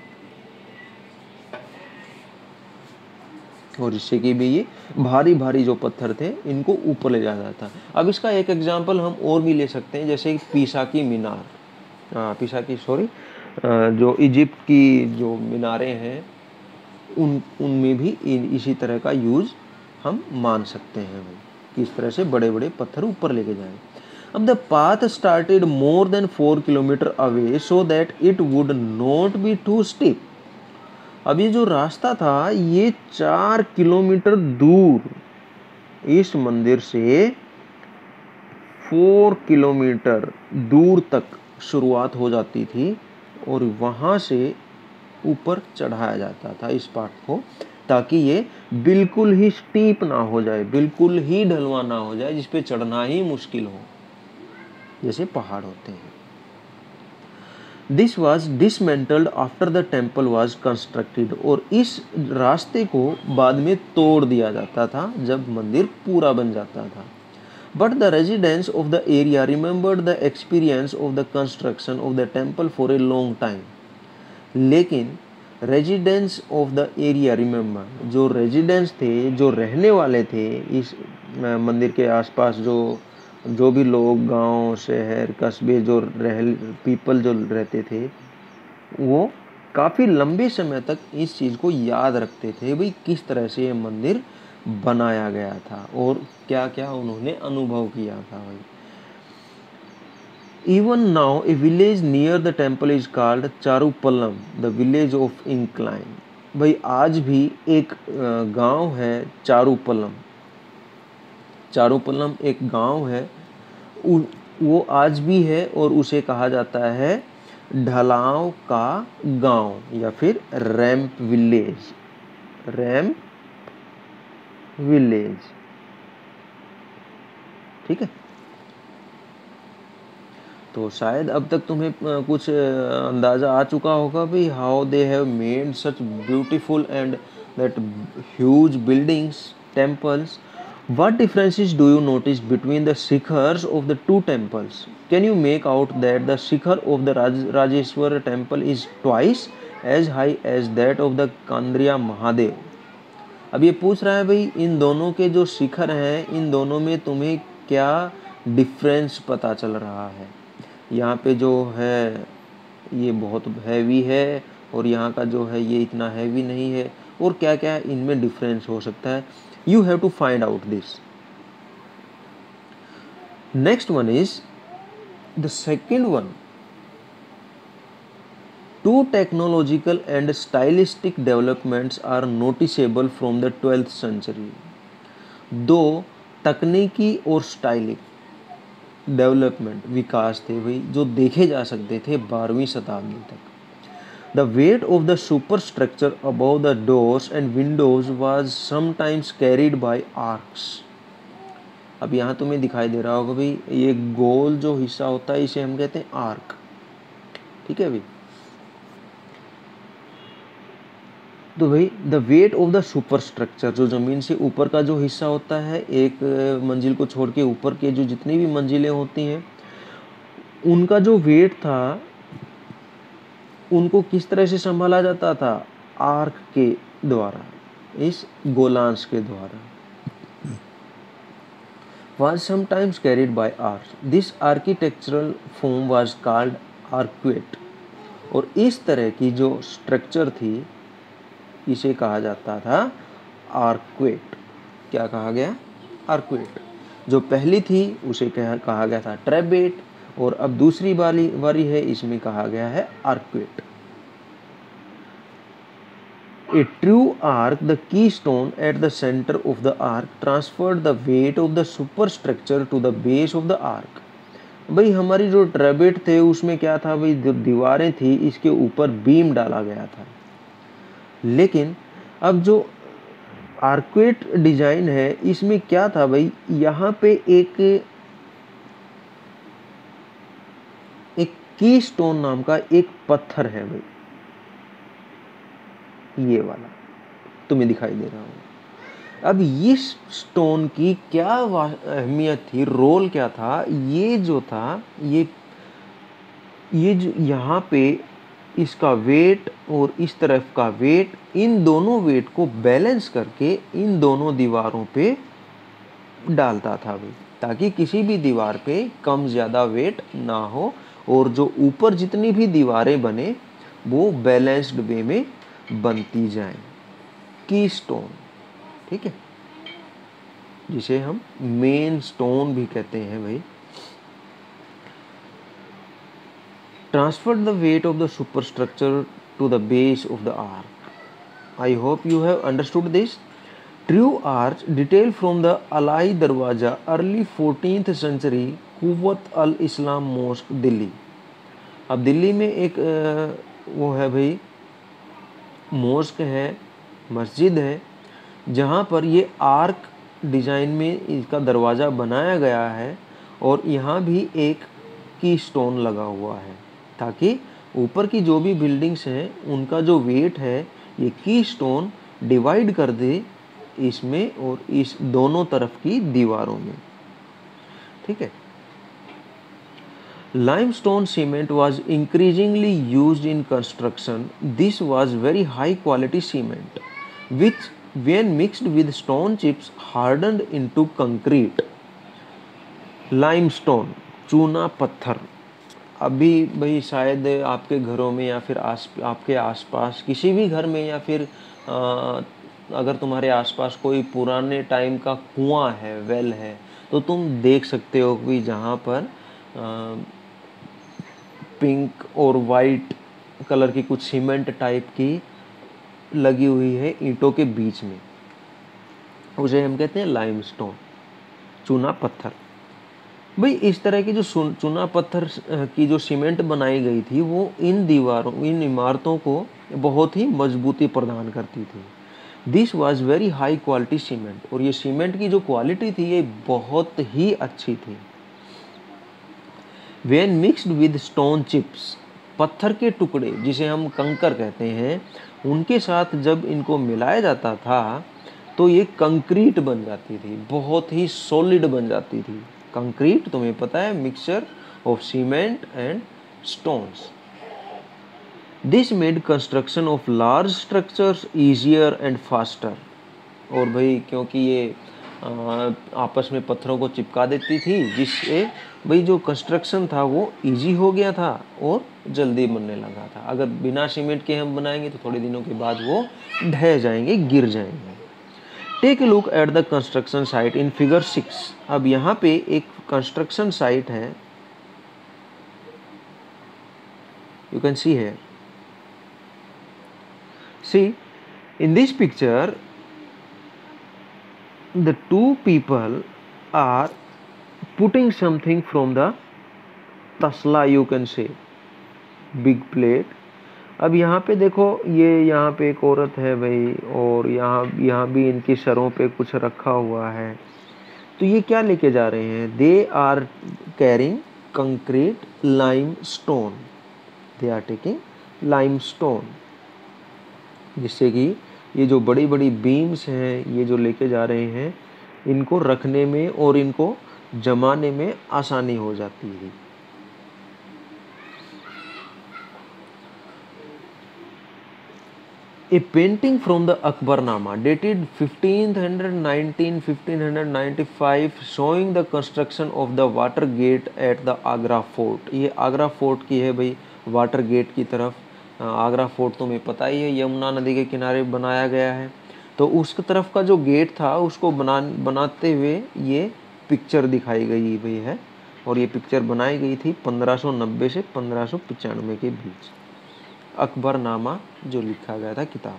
और जिससे कि भी ये भारी भारी जो पत्थर थे इनको ऊपर ले जाता था। अब इसका एक एग्जांपल हम और भी ले सकते हैं, जैसे पीसा की मीनार, जो इजिप्ट की जो मीनारें हैं उनमें भी इसी तरह का यूज हम मान सकते हैं, किस तरह से बड़े बड़े पत्थर ऊपर लेके जाए। अब the path started more than 4 kilometre away so that it would not be too steep. अब ये जो रास्ता था ये 4 किलोमीटर दूर इस मंदिर से 4 किलोमीटर दूर तक शुरुआत हो जाती थी और वहाँ से ऊपर चढ़ाया जाता था इस पार्ट को, ताकि ये बिल्कुल ही स्टीप ना हो जाए, बिल्कुल ही ढलवा ना हो जाए, जिसपे चढ़ना ही मुश्किल हो, जैसे पहाड़ होते हैं। This was dismantled after the temple was constructed. और इस रास्ते को बाद में तोड़ दिया जाता था जब मंदिर पूरा बन जाता था। But the residents of the area remembered the experience of the construction of the temple for a long time. लेकिन residents of the area remember, जो रेजिडेंट्स थे, जो रहने वाले थे इस मंदिर के आसपास, जो भी लोग, गांव, शहर, कस्बे, जो पीपल जो रहते थे, वो काफ़ी लंबे समय तक इस चीज़ को याद रखते थे भाई किस तरह से ये मंदिर बनाया गया था और क्या क्या उन्होंने अनुभव किया था भाई। Even now, a village near the temple is called चारूपल्लम, the village of incline। भाई आज भी एक गांव है चारूपल्लम। चारूपल्लम एक गांव है, वो आज भी है और उसे कहा जाता है ढलाव का गांव या फिर रैंप विलेज। रैंप विलेज, ठीक है। तो शायद अब तक तुम्हें कुछ अंदाज़ा आ चुका होगा भाई how they have made such beautiful and that huge buildings, temples. What differences do you notice between the shikhars of the two temples? Can you make out that the shikhar of the Rajeshwar temple is twice as high as that of the Kandriya Mahadev? अब ये पूछ रहा है भाई इन दोनों के जो शिखर हैं, इन दोनों में तुम्हें क्या डिफरेंस पता चल रहा है? यहाँ पे जो है ये बहुत हैवी है और यहाँ का जो है ये इतना हैवी नहीं है, और क्या क्या इनमें डिफरेंस हो सकता है। You have to find out this. Next one is the second one. Two technological and stylistic developments are noticeable from the 12th century. दो तकनीकी और स्टाइलिक डेवलपमेंट, विकास थे भाई जो देखे जा सकते थे 12वीं शताब्दी तक। The weight of the superstructure above the doors and windows was sometimes carried by arcs। अब यहाँ तुम्हें दिखाई दे रहा होगा भाई ये गोल जो हिस्सा होता है इसे हम कहते हैं आर्क, ठीक है भाई। तो भाई the weight of the superstructure, जो जमीन से ऊपर का जो हिस्सा होता है, एक मंजिल को छोड़ के ऊपर के जो जितनी भी मंजिलें होती हैं उनका जो वेट था उनको किस तरह से संभाला जाता था? आर्क के द्वारा, इस गोलांश के द्वारा। Was sometimes carried by arcs. This architectural form was called arcuate। और इस तरह की जो स्ट्रक्चर थी इसे कहा जाता था आर्कुएट। क्या कहा गया? आर्कुएट। जो पहली थी उसे कहा गया था ट्रेबेट और अब दूसरी वाली है, इसमें कहा गया है arcuate. A true arc, the keystone at the center of the arc, transferred the weight of the superstructure to the base of the arc. भाई हमारी जो ट्रेबेट थे उसमें क्या था भाई, जो दीवारें थी इसके ऊपर बीम डाला गया था, लेकिन अब जो आर्क्वेट डिजाइन है इसमें क्या था भाई, यहाँ पे एक कीस्टोन नाम का एक पत्थर है भाई, ये वाला तुम्हें दिखाई दे रहा होगा। अब इस स्टोन की क्या अहमियत थी, रोल क्या था, ये जो था ये जो यहाँ पे इसका वेट और इस तरफ का वेट, इन दोनों वेट को बैलेंस करके इन दोनों दीवारों पे डालता था भाई, ताकि किसी भी दीवार पे कम ज़्यादा वेट ना हो और जो ऊपर जितनी भी दीवारें बने वो बैलेंस्ड वे में बनती जाएं। कीस्टोन, ठीक है, जिसे हम मेन स्टोन भी कहते हैं भाई। Transferred the weight of the superstructure to the base of the arc. I hope you have understood this. True arch detail from the Alai Darwaja, early 14th century, कुव्वत al Islam mosque Delhi. अब दिल्ली में एक वो है भाई, मॉस्क है, मस्जिद है, जहाँ पर ये आर्क डिज़ाइन में इसका दरवाज़ा बनाया गया है और यहाँ भी एक की स्टोन लगा हुआ है, ताकि ऊपर की जो भी बिल्डिंग्स हैं उनका जो वेट है ये की स्टोन डिवाइड कर दे इसमें और इस दोनों तरफ की दीवारों में, ठीक है। Limestone cement was increasingly used in construction. This was very high quality cement, which when mixed with stone chips hardened into concrete. Limestone, चूना पत्थर। अभी भाई शायद आपके घरों में या फिर आपके आसपास किसी भी घर में, या फिर अगर तुम्हारे आसपास कोई पुराने टाइम का कुआं है, वेल है, तो तुम देख सकते हो कि जहाँ पर पिंक और वाइट कलर की कुछ सीमेंट टाइप की लगी हुई है ईंटों के बीच में, उसे हम कहते हैं लाइमस्टोन, चूना पत्थर। भाई इस तरह की जो चूना पत्थर की जो सीमेंट बनाई गई थी वो इन दीवारों, इन इमारतों को बहुत ही मजबूती प्रदान करती थी। This was very high quality cement, और ये सीमेंट की जो क्वालिटी थी ये बहुत ही अच्छी थी। When mixed with stone chips, पत्थर के टुकड़े जिसे हम कंकर कहते हैं, उनके साथ जब इनको मिलाया जाता था तो ये कंक्रीट बन जाती थी, बहुत ही सॉलिड बन जाती थी। कंक्रीट तुम्हें पता है, mixture of cement and stones. This made construction of large structures easier and faster. और भाई क्योंकि ये आपस में पत्थरों को चिपका देती थी, जिससे भाई जो कंस्ट्रक्शन था वो इजी हो गया था और जल्दी बनने लगा था। अगर बिना सीमेंट के हम बनाएंगे तो थोड़े दिनों के बाद वो ढह जाएंगे, गिर जाएंगे। Take a look at the construction site in figure 6। अब यहाँ पे एक कंस्ट्रक्शन साइट है, यू कैन सी है। See in this picture the two people are putting something from the tasla, you can say, big plate। अब यहाँ पे देखो, ये यहाँ पे एक औरत है भाई, और यहाँ भी इनकी सरों पे कुछ रखा हुआ है। तो ये क्या लेके जा रहे हैं? They are carrying concrete limestone, they are taking limestone, जिससे कि ये जो बड़ी बड़ी बीम्स हैं ये जो लेके जा रहे हैं, इनको रखने में और इनको जमाने में आसानी हो जाती है। A painting from the Akbarnama dated 1595 showing the construction of the water gate at the Agra fort। ये आगरा फोर्ट की है भाई, वाटर गेट की तरफ। आगरा फोर्ट तुम्हें पता ही है, यमुना नदी के किनारे बनाया गया है। तो उसकी तरफ का जो गेट था उसको बनाते हुए ये पिक्चर दिखाई गई हुई है, और ये पिक्चर बनाई गई थी 1590 से 1595 के बीच। अकबरनामा जो लिखा गया था किताब।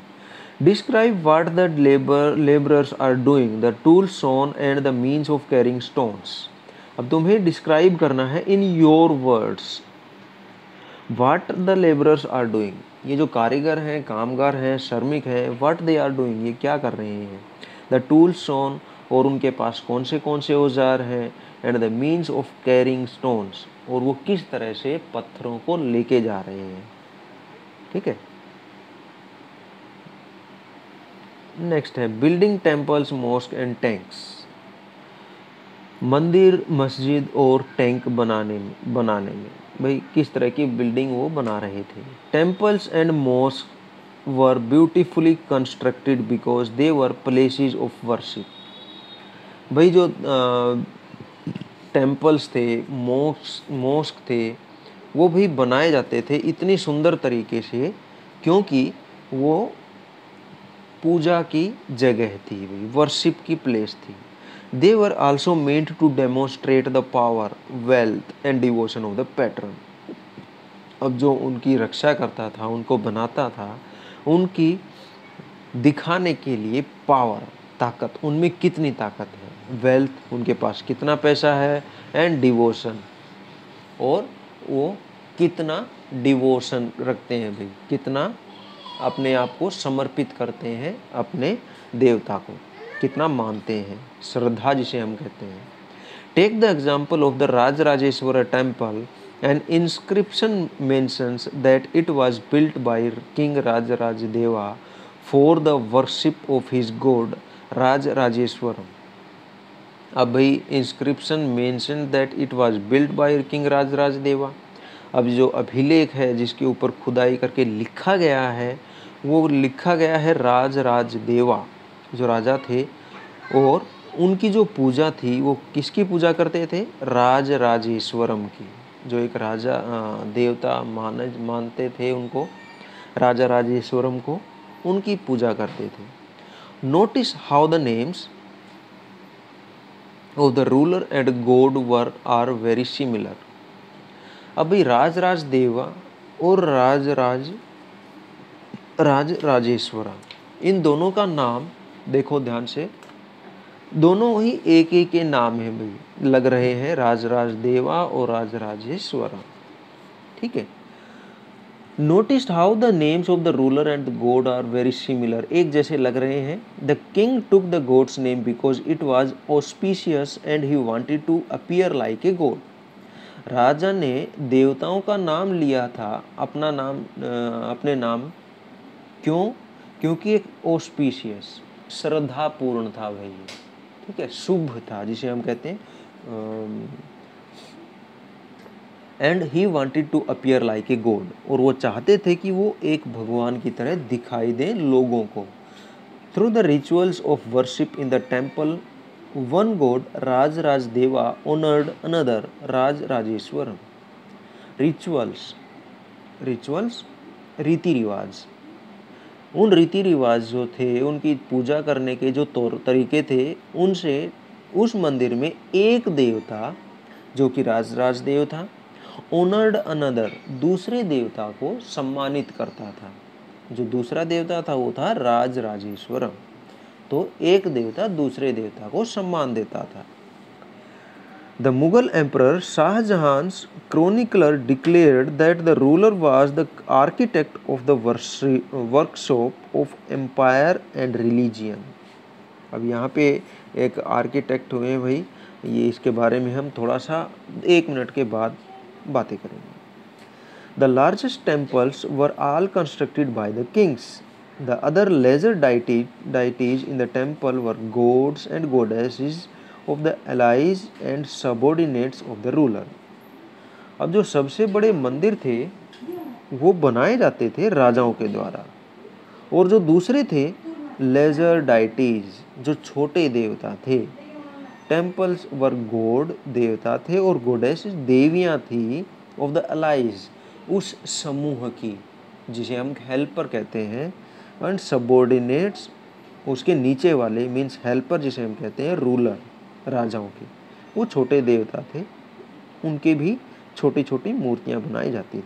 Describe what the labourers are doing, the tools shown and the means of carrying stones. अब तुम्हें डिस्क्राइब करना है in your words what the labourers are doing, ये जो कारीगर हैं, कामगार हैं, श्रमिक हैं, व्हाट दे आर डूइंग, ये क्या कर रहे हैं। द टूल्स शोन, और उनके पास कौन से औजार हैं, and the means of carrying stones, और वो किस तरह से पत्थरों को लेके जा रहे हैं। ठीक है। नेक्स्ट है building temples, mosque and tanks. मंदिर, मस्जिद और टैंक बनाने में भाई किस तरह की बिल्डिंग वो बना रहे थे। Temples and mosque were beautifully constructed because they were places of worship. भाई जो टेम्पल्स थे, मॉस्क थे, वो भी बनाए जाते थे इतनी सुंदर तरीके से क्योंकि वो पूजा की जगह थी, वर्शिप की प्लेस थी। They were also meant to demonstrate the power, wealth and devotion of the pattern. अब जो उनकी रक्षा करता था, उनको बनाता था, उनकी दिखाने के लिए पावर, ताकत, उनमें कितनी ताकत है, वेल्थ, उनके पास कितना पैसा है, एंड डिवोशन, और वो कितना डिवोशन रखते हैं भाई, कितना अपने आप को समर्पित करते हैं अपने देवता को, कितना मानते हैं, श्रद्धा जिसे हम कहते हैं। Take the example of the Rajarajeshwara temple, an inscription mentions that it was built by king Rajarajadeva for the worship of his god Rajarajeshwaram. अब भाई inscription mention that it was built by king Rajarajadeva, अब जो अभिलेख है जिसके ऊपर खुदाई करके लिखा गया है, वो लिखा गया है राजराजदेवा जो राजा थे, और उनकी जो पूजा थी वो किसकी पूजा करते थे, राजराजेश्वरम की, जो एक राजा देवता मानते थे उनको, राजा राजेश्वरम को, उनकी पूजा करते थे। Notice how the names of the ruler and god were are very similar. अब भाई राजराजदेवा और राजराजेश्वरा, इन दोनों का नाम देखो ध्यान से, दोनों ही एक ही के नाम है भाई, लग रहे हैं राजराजदेवा और राजराजेश्वरा। ठीक है। Notice how the names of the ruler and the god are very similar, एक जैसे लग रहे हैं। The king took the god's name because it was auspicious and he wanted to appear like a god. राजा ने देवताओं का नाम लिया था अपना नाम, अपने नाम, क्यों, क्योंकि एक ऑस्पिशियस, श्रद्धापूर्ण था भाई, ठीक है, शुभ था जिसे हम कहते हैं, and he wanted to appear like a god, और वो चाहते थे कि वो एक भगवान की तरह दिखाई दें लोगों को। Through the rituals of worship in the temple one god Rajarajadeva honoured another Rajarajeshwaram. Rituals रीति रिवाज, उन रीति रिवाज जो थे, उनकी पूजा करने के जो तौर तरीके थे, उनसे उस मंदिर में एक देवता जो कि राजराजदेव था, ऑनर्ड अनदर, दूसरे देवता को सम्मानित करता था। जो दूसरा देवता था वो था राजराजेश्वरम, तो एक देवता दूसरे देवता को सम्मान देता था। The Mughal emperor Shah Jahan's chronicler declared that the ruler was the architect of the workshop of empire and religion। अब यहाँ पे एक आर्किटेक्ट हुए भाई, ये इसके बारे में हम थोड़ा सा 1 मिनट के बाद बातें करेंगे। The largest temples were all constructed by the kings. The other lesser deities in the temple were gods and goddesses of the allies and subordinates of the ruler। अब जो सबसे बड़े मंदिर थे वो बनाए जाते थे राजाओं के द्वारा, और जो दूसरे थे लेजर डाइटीज, जो छोटे देवता थे। टेम्पल्स वर गॉड, देवता थे, और गोडेसेस देवियां थी, ऑफ द अलाइज, उस समूह की जिसे हम हेल्पर कहते हैं, एंड सबॉर्डिनेट्स, उसके नीचे वाले, मीन्स हेल्पर जिसे हम कहते हैं रूलर, राजाओं के, वो छोटे देवता थे, उनके भी छोटी छोटी मूर्तियां बनाई जाती थी।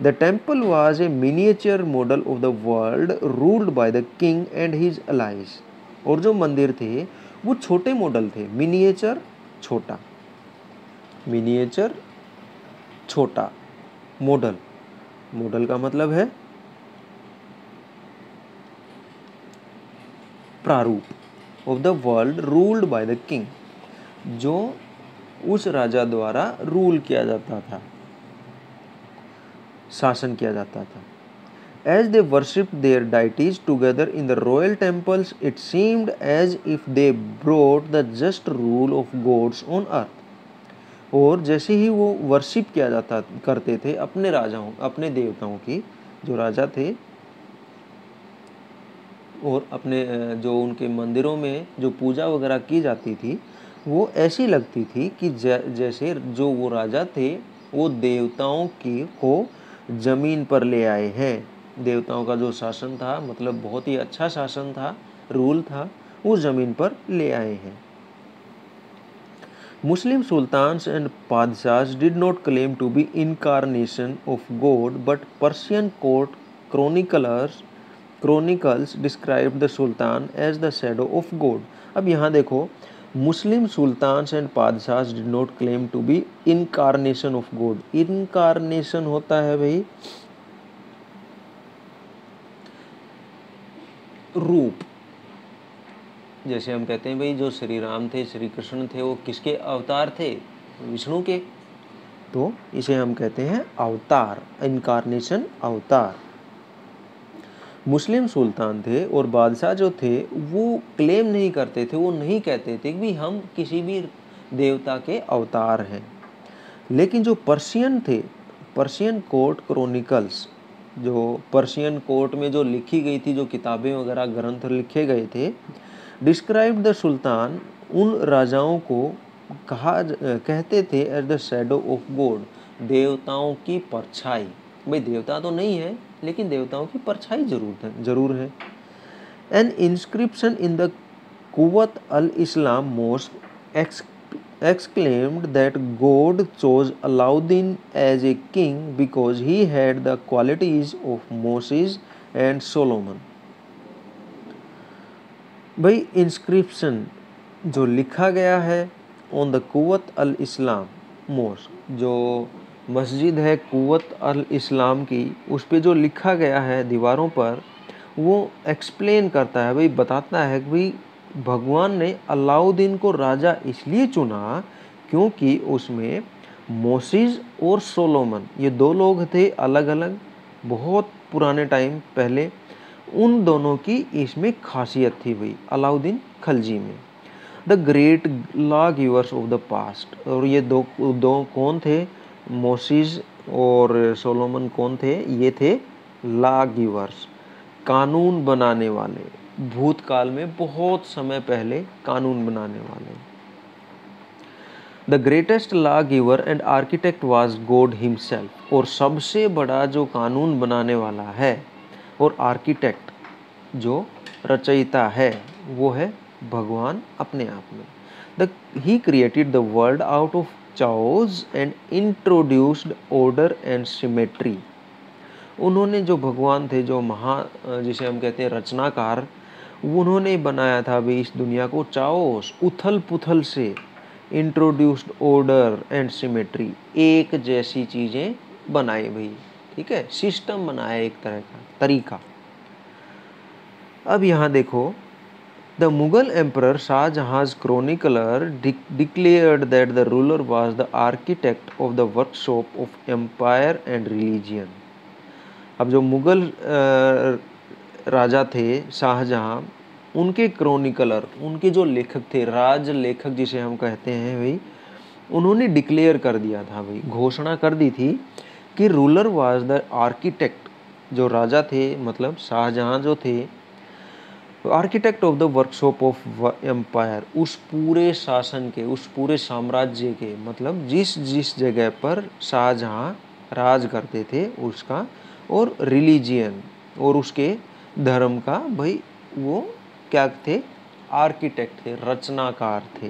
The temple was a miniature model of the world ruled by the king and his allies. और जो मंदिर थे वो छोटे मॉडल थे, मिनिएचर छोटा, मिनिएचर छोटा, मॉडल, मॉडल का मतलब है प्रारूप, of the world ruled by the king, जो उस राजा द्वारा रूल किया जाता था, शासन किया जाता था। As they worshipped their deities together in the royal temples, it seemed as if they brought the just rule of gods on earth. और जैसे ही वो वर्शिप किया जाता करते थे अपने राजाओं, अपने देवताओं की, जो राजा थे, और अपने जो उनके मंदिरों में जो पूजा वगैरह की जाती थी, वो ऐसी लगती थी कि जैसे जो वो राजा थे वो देवताओं की को जमीन पर ले आए हैं। देवताओं का जो शासन था, मतलब बहुत ही अच्छा शासन था, रूल था, वो जमीन पर ले आए हैं। Muslim sultans and padshahs did not claim to be incarnation of God, but Persian court chronicles described the sultan as the shadow of God. अब यहाँ देखो, Muslim sultans and padshahs did not claim to be incarnation of God. Incarnation होता है भाई रूप। जैसे हम कहते हैं भाई जो श्री राम थे, श्री कृष्ण थे, वो किसके अवतार थे? विष्णु के। तो इसे हम कहते हैं अवतार, इनकारनेशन, अवतार। मुस्लिम सुल्तान थे और बादशाह जो थे वो क्लेम नहीं करते थे, वो नहीं कहते थे कि हम किसी भी देवता के अवतार हैं। लेकिन जो पर्शियन थे, पर्शियन कोर्ट क्रोनिकल्स, जो पर्शियन कोर्ट में जो लिखी गई थी, जो किताबें वगैरह ग्रंथ लिखे गए थे, डिस्क्राइब द सुल्तान, उन राजाओं को कहते थे as the shadow of god, देवताओं की परछाई। भाई देवता तो नहीं है लेकिन देवताओं की परछाई जरूर है। एन इंस्क्रिप्शन इन द कुवत अल Islam mask exclaimed that God chose Alauddin as a king because he had the qualities of Moses and Solomon. भाई इंस्क्रिप्शन जो लिखा गया है ऑन द कुवत अल इस्लाम मॉस्क, जो मस्जिद है कुवत अल इस्लाम की, उस पे जो लिखा गया है दीवारों पर, वो एक्सप्लेन करता है भाई, बताता है कि भाई भगवान ने अलाउद्दीन को राजा इसलिए चुना क्योंकि उसमें मोसेस और सोलोमन, ये दो लोग थे अलग अलग, बहुत पुराने टाइम पहले, उन दोनों की इसमें खासियत थी भाई अलाउद्दीन खलजी में। The great law givers of the past, और ये दो कौन थे? मोसेस और सोलोमन कौन थे? ये थे लॉ गिवर्स, कानून बनाने वाले, भूतकाल में बहुत समय पहले कानून बनाने वाले। The greatest law giver and architect was God himself, और सबसे बड़ा जो कानून बनाने वाला है और आर्किटेक्ट जो रचयिता है वो है भगवान अपने आप में। He created the world out of chaos and introduced order and symmetry. उन्होंने, जो भगवान थे, जो जिसे हम कहते हैं रचनाकार, उन्होंने बनाया था भी इस दुनिया को चाओस, उथल पुथल से, इंट्रोड्यूस्ड ऑर्डर एंड सिमेट्री, एक जैसी चीजें बनाई भाई, ठीक है, सिस्टम बनाया, एक तरह का तरीका। अब यहाँ देखो, the Mughal emperor Shah Jahan chronicler declared that the ruler was the architect of the workshop of empire and religion. अब जो मुगल राजा थे शाहजहां, उनके क्रोनिकलर, उनके जो लेखक थे, राज लेखक जिसे हम कहते हैं भाई, उन्होंने डिक्लेयर कर दिया था भाई, घोषणा कर दी थी कि रूलर वाज द आर्किटेक्ट, जो राजा थे मतलब शाहजहां जो थे, architect of the workshop of empire, उस पूरे शासन के, उस पूरे साम्राज्य के, मतलब जिस जिस जगह पर शाहजहां राज करते थे उसका, और रिलीजियन और उसके धर्म का, भाई वो क्या थे? आर्किटेक्ट थे, रचनाकार थे।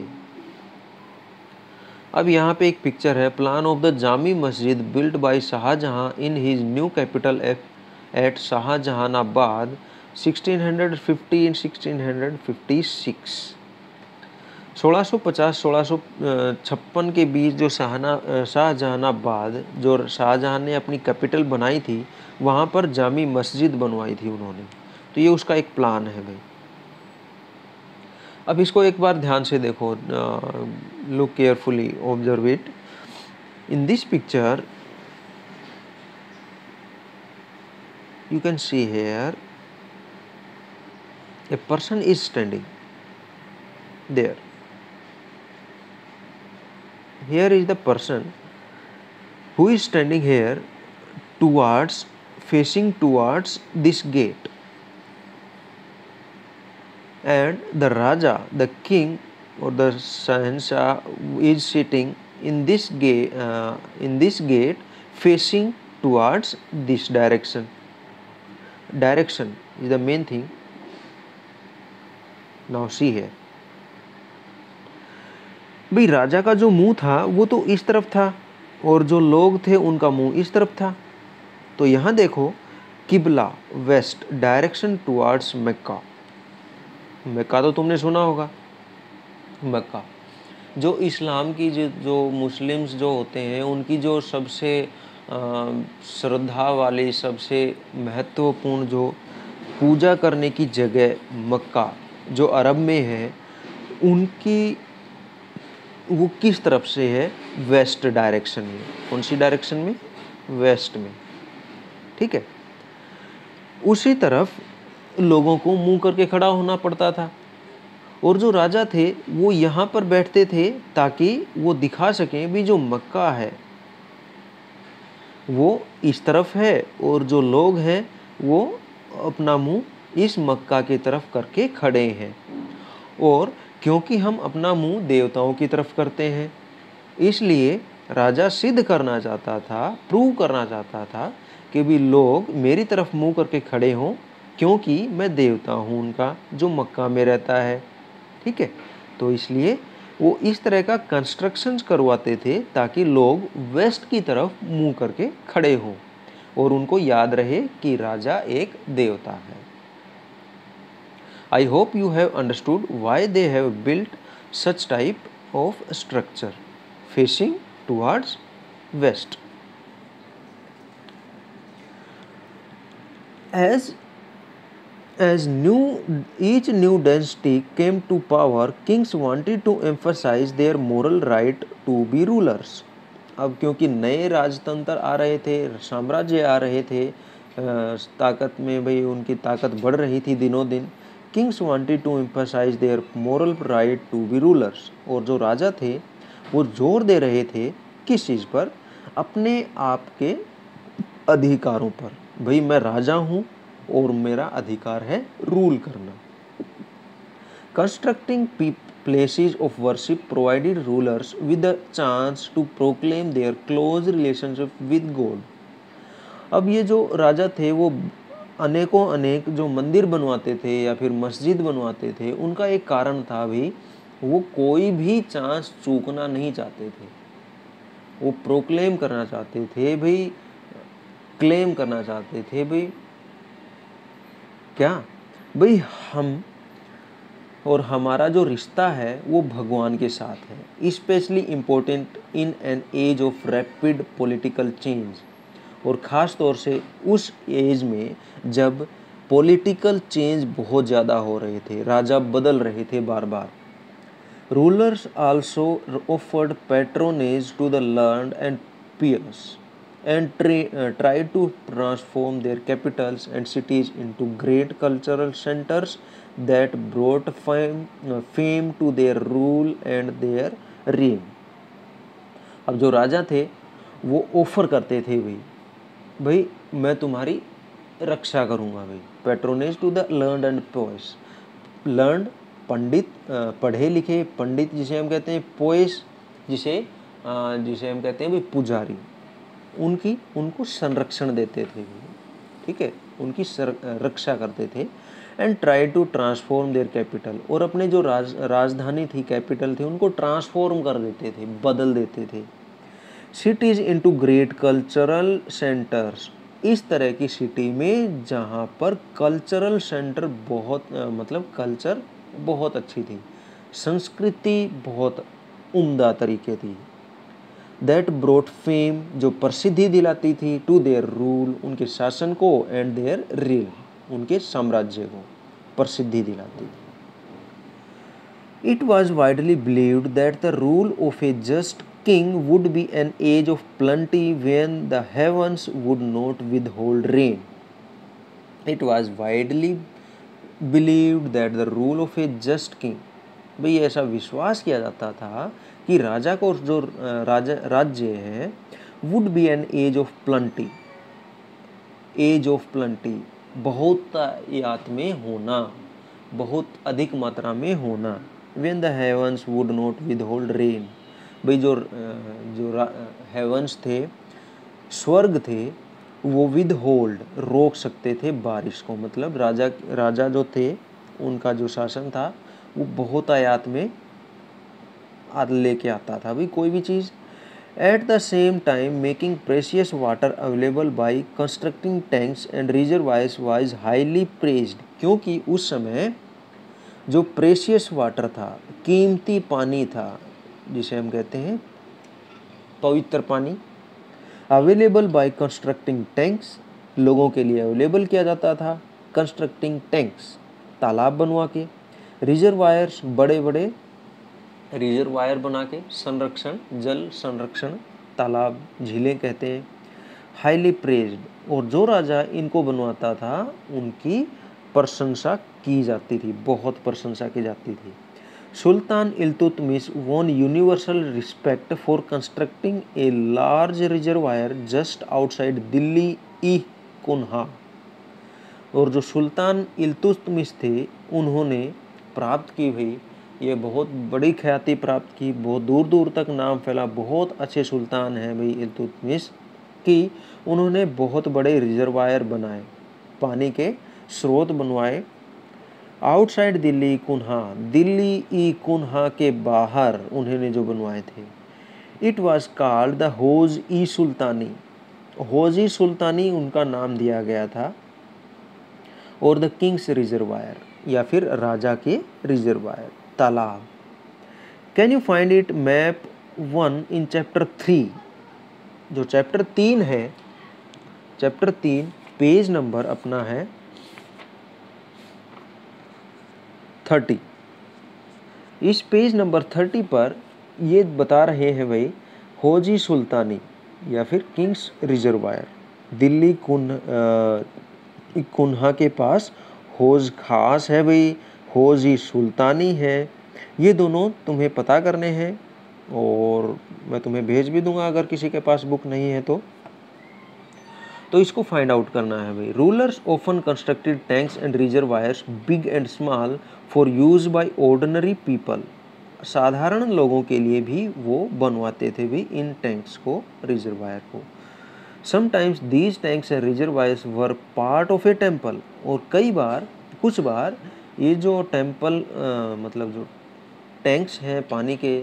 अब यहाँ पे एक पिक्चर है, plan of the Jami Masjid built by Shahjahan in his new capital at Shahjahanabad 1650 in 1656। 1650-1656 के बीच जो शाहजहानाबाद जो शाहजहां ने अपनी कैपिटल बनाई थी, वहाँ पर जामी मस्जिद बनवाई थी उन्होंने। तो ये उसका एक प्लान है भाई। अब इसको एक बार ध्यान से देखो, look carefully, observe it. In this picture you can see here a person is standing there. Here is the person who is standing here facing towards this gate, and the Raja, the king or the Shahanshah is sitting in this gate facing towards this direction. Direction is the main thing. Now see here. भाई राजा का जो मुंह था वो तो इस तरफ था और जो लोग थे उनका मुंह इस तरफ था। तो यहाँ देखो, किबला वेस्ट, डायरेक्शन टुवर्ड्स मक्का। मक्का तो तुमने सुना होगा। मक्का जो इस्लाम की जो मुस्लिम्स जो होते हैं उनकी जो सबसे श्रद्धा वाली, सबसे महत्वपूर्ण जो पूजा करने की जगह मक्का जो अरब में है, उनकी वो किस तरफ से है? वेस्ट डायरेक्शन में। कौन सी डायरेक्शन में? वेस्ट में। ठीक है। उसी तरफ लोगों को मुंह करके खड़ा होना पड़ता था, और जो राजा थे वो यहाँ पर बैठते थे ताकि वो दिखा सकें भी जो मक्का है वो इस तरफ है और जो लोग हैं वो अपना मुंह इस मक्का की तरफ करके खड़े हैं। और क्योंकि हम अपना मुंह देवताओं की तरफ करते हैं, इसलिए राजा सिद्ध करना चाहता था, प्रूव करना चाहता था कि भी लोग मेरी तरफ मुंह करके खड़े हों, क्योंकि मैं देवता हूँ उनका जो मक्का में रहता है। ठीक है। तो इसलिए वो इस तरह का कंस्ट्रक्शंस करवाते थे ताकि लोग वेस्ट की तरफ मुंह करके खड़े हों और उनको याद रहे कि राजा एक देवता है। I hope you have understood why they have built such type of structure facing towards west. As each new dynasty came to power, kings wanted to emphasize their moral right to be rulers. अब क्योंकि नए राजतंत्र आ रहे थे, साम्राज्य आ रहे थे, ताकत में भाई उनकी ताकत बढ़ रही थी दिनों दिन। Kings wanted to emphasise their moral right to be rulers. और जो राजा थे वो जोर दे रहे थे किस चीज़ पर? अपने आप के अधिकारों पर। भाई मैं राजा हूँ और मेरा अधिकार है रूल करना। Constructing places of worship provided rulers with a chance to proclaim their close relationship with God. अब ये जो राजा थे वो अनेकों अनेक जो मंदिर बनवाते थे या फिर मस्जिद बनवाते थे, उनका एक कारण था भाई, वो कोई भी चांस चूकना नहीं चाहते थे। वो प्रोक्लेम करना चाहते थे भाई, क्लेम करना चाहते थे भाई, क्या भाई हम और हमारा जो रिश्ता है वो भगवान के साथ है। Especially important in an age of rapid political change, और ख़ास तौर से उस एज में जब पॉलिटिकल चेंज बहुत ज़्यादा हो रहे थे, राजा बदल रहे थे बार बार। Rulers also offered patronage to the learned and piers and tried to transform their capitals and cities into great cultural centers that brought fame to their rule and their reign. अब जो राजा थे वो ऑफर करते थे भाई मैं तुम्हारी रक्षा करूँगा भाई। Patronage to the learned and pious. Learned पंडित, पढ़े लिखे पंडित जिसे हम कहते हैं, पोइस जिसे हम कहते हैं भाई पुजारी, उनको संरक्षण देते थे। ठीक है, उनकी रक्षा करते थे। And try to transform their capital, और अपने जो राजधानी थी, कैपिटल थी, उनको ट्रांसफॉर्म कर देते थे, बदल देते थे। Cities into great cultural centres, इस तरह की सिटी में जहाँ पर कल्चरल सेंटर बहुत मतलब कल्चर बहुत अच्छी थी, संस्कृति बहुत उम्दा तरीके थी। दैट ब्रोट फेम, जो प्रसिद्धि दिलाती थी, टू देयर रूल, उनके शासन को, एंड देयर रील, उनके साम्राज्य को प्रसिद्धि दिलाती थी। It was widely believed that the rule of a just king would be an age of plenty when the heavens would not withhold rain. It was widely believed that the rule of a just king, भाई ऐसा विश्वास किया जाता था कि राजा को जो राज्य है, would be an age of plenty, age of plenty, बहुतायत में होना, बहुत अधिक मात्रा में होना। When the heavens would not withhold rain, भाई जो हेवंस थे, स्वर्ग थे, वो withhold, रोक सकते थे बारिश को, मतलब राजा जो थे, उनका जो शासन था वो बहुतायत में लेके आता था भाई कोई भी चीज़। At the same time, making precious water available by constructing tanks and reservoirs was highly praised, क्योंकि उस समय जो प्रेशियस वाटर था, कीमती पानी था, जिसे हम कहते हैं पवित्र पानी, अवेलेबल बाय कंस्ट्रक्टिंग टैंक्स, लोगों के लिए अवेलेबल किया जाता था, कंस्ट्रक्टिंग टैंक्स, तालाब बनवा के, रिजर्वायर्स, बड़े बड़े रिजर्वायर बना के, संरक्षण, जल संरक्षण, तालाब, झीलें कहते हैं, हाईली प्रेज्ड, और जो राजा इनको बनवाता था उनकी प्रशंसा की जाती थी, बहुत प्रशंसा की जाती थी। Sultan Iltutmish won universal respect for constructing a large reservoir just outside Delhi ई कुन्हा, और जो सुल्तान इल्तुतमिश थे उन्होंने प्राप्त की भाई, ये बहुत बड़ी ख्याति प्राप्त की, बहुत दूर दूर तक नाम फैला, बहुत अच्छे सुल्तान हैं भाई इल्तुतमिश, कि उन्होंने बहुत बड़े रिजर्वायर बनाए, पानी के स्रोत बनवाए, आउटसाइड दिल्ली कुन्हा, दिल्ली ई कुन्हा के बाहर उन्होंने जो बनवाए थे। इट वाज कॉल्ड द होज ई सुल्तानी, होज ई सुल्तानी उनका नाम दिया गया था, और द किंग्स रिजर्वायर, या फिर राजा के रिजर्वायर, तालाब। Can you find it map 1 in chapter 3, जो चैप्टर 3 है, चैप्टर 3 पेज नंबर अपना है 30। इस पेज नंबर 30 पर ये बता रहे हैं भाई, होजी सुल्तानी या फिर किंग्स रिजर्वायर, दिल्ली कुन्हा के पास होज खास है भाई, होजी सुल्तानी है, ये दोनों तुम्हें पता करने हैं, और मैं तुम्हें भेज भी दूंगा अगर किसी के पास बुक नहीं है तो इसको फाइंड आउट करना है भाई। Rulers often constructed tanks and reservoirs big and small for use by ordinary people, साधारण लोगों के लिए भी वो बनवाते थे भी इन टैंक्स को, रिजर्वायर को। Sometimes these tanks and reservoirs were part of A temple, और कई बार, कुछ बार ये जो टेम्पल मतलब जो टैंक्स हैं पानी के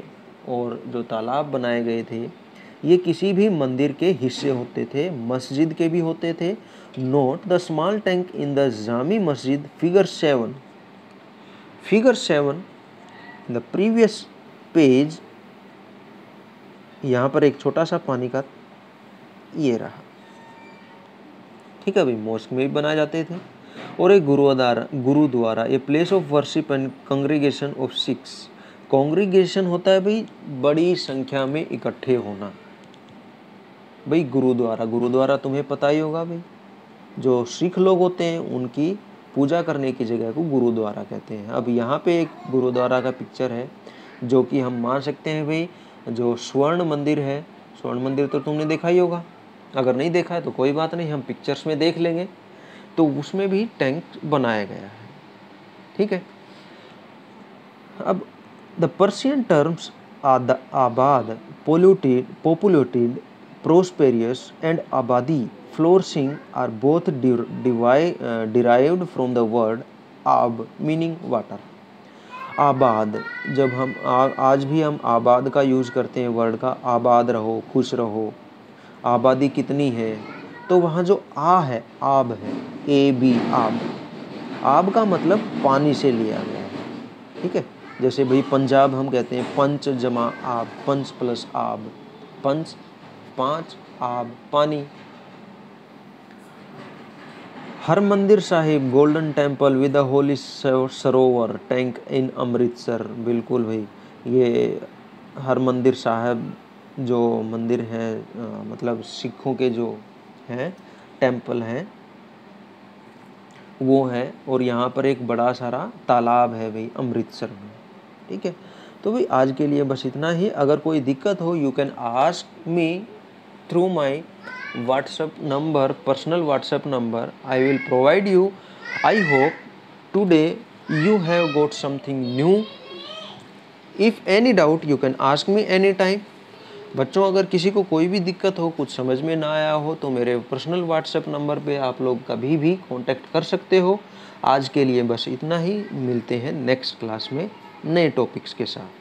और जो तालाब बनाए गए थे, ये किसी भी मंदिर के हिस्से होते थे, मस्जिद के भी होते थे। Note the small tank in the Jami Masjid, figure 7, figure 7 the previous page, यहाँ पर एक छोटा सा पानी का ये रहा, ठीक है भाई, मॉस्क में भी बनाए जाते थे। और एक gurdwara a place of worship and congregation of Sikhs, congregation होता है भाई बड़ी संख्या में इकट्ठे होना, भाई गुरुद्वारा तुम्हें पता ही होगा भाई, जो सिख लोग होते हैं उनकी पूजा करने की जगह को गुरुद्वारा कहते हैं। अब यहाँ पे एक गुरुद्वारा का पिक्चर है, जो कि हम मान सकते हैं भाई जो स्वर्ण मंदिर है, स्वर्ण मंदिर तो तुमने देखा ही होगा, अगर नहीं देखा है तो कोई बात नहीं, हम पिक्चर्स में देख लेंगे, तो उसमें भी टैंक बनाया गया है, ठीक है। अब द पर्शियन टर्म्स आबाद, populated, prosperous and abadi, flourishing are both derived from the word आब मीनिंग वाटर। आबाद, जब हम आज भी हम आबाद का यूज़ करते हैं वर्ड का, आबाद रहो, खुश रहो, आबादी कितनी है, तो वहाँ जो आ है आब है, ए बी आब। आब का मतलब पानी से लिया गया है, ठीक है। जैसे भाई पंजाब हम कहते हैं पंच जमा आब, पंच प्लस आब, पंच 5 आब पानी। Harmandir Sahib golden temple with the Holi Sarovar tank in Amritsar. बिल्कुल भाई, ये हरमंदिर साहिब जो मंदिर है, मतलब सिखों के जो हैं टेम्पल हैं वो है, और यहाँ पर एक बड़ा सारा तालाब है भाई अमृतसर में, ठीक है। तो भाई आज के लिए बस इतना ही। अगर कोई दिक्कत हो you can ask me through my WhatsApp number, personal WhatsApp number I will provide you. I hope today you have got something new. If any doubt you can ask me anytime. बच्चों अगर किसी को कोई भी दिक्कत हो, कुछ समझ में ना आया हो, तो मेरे पर्सनल WhatsApp नंबर पे आप लोग कभी भी कांटेक्ट कर सकते हो। आज के लिए बस इतना ही, मिलते हैं नेक्स्ट क्लास में नए टॉपिक्स के साथ।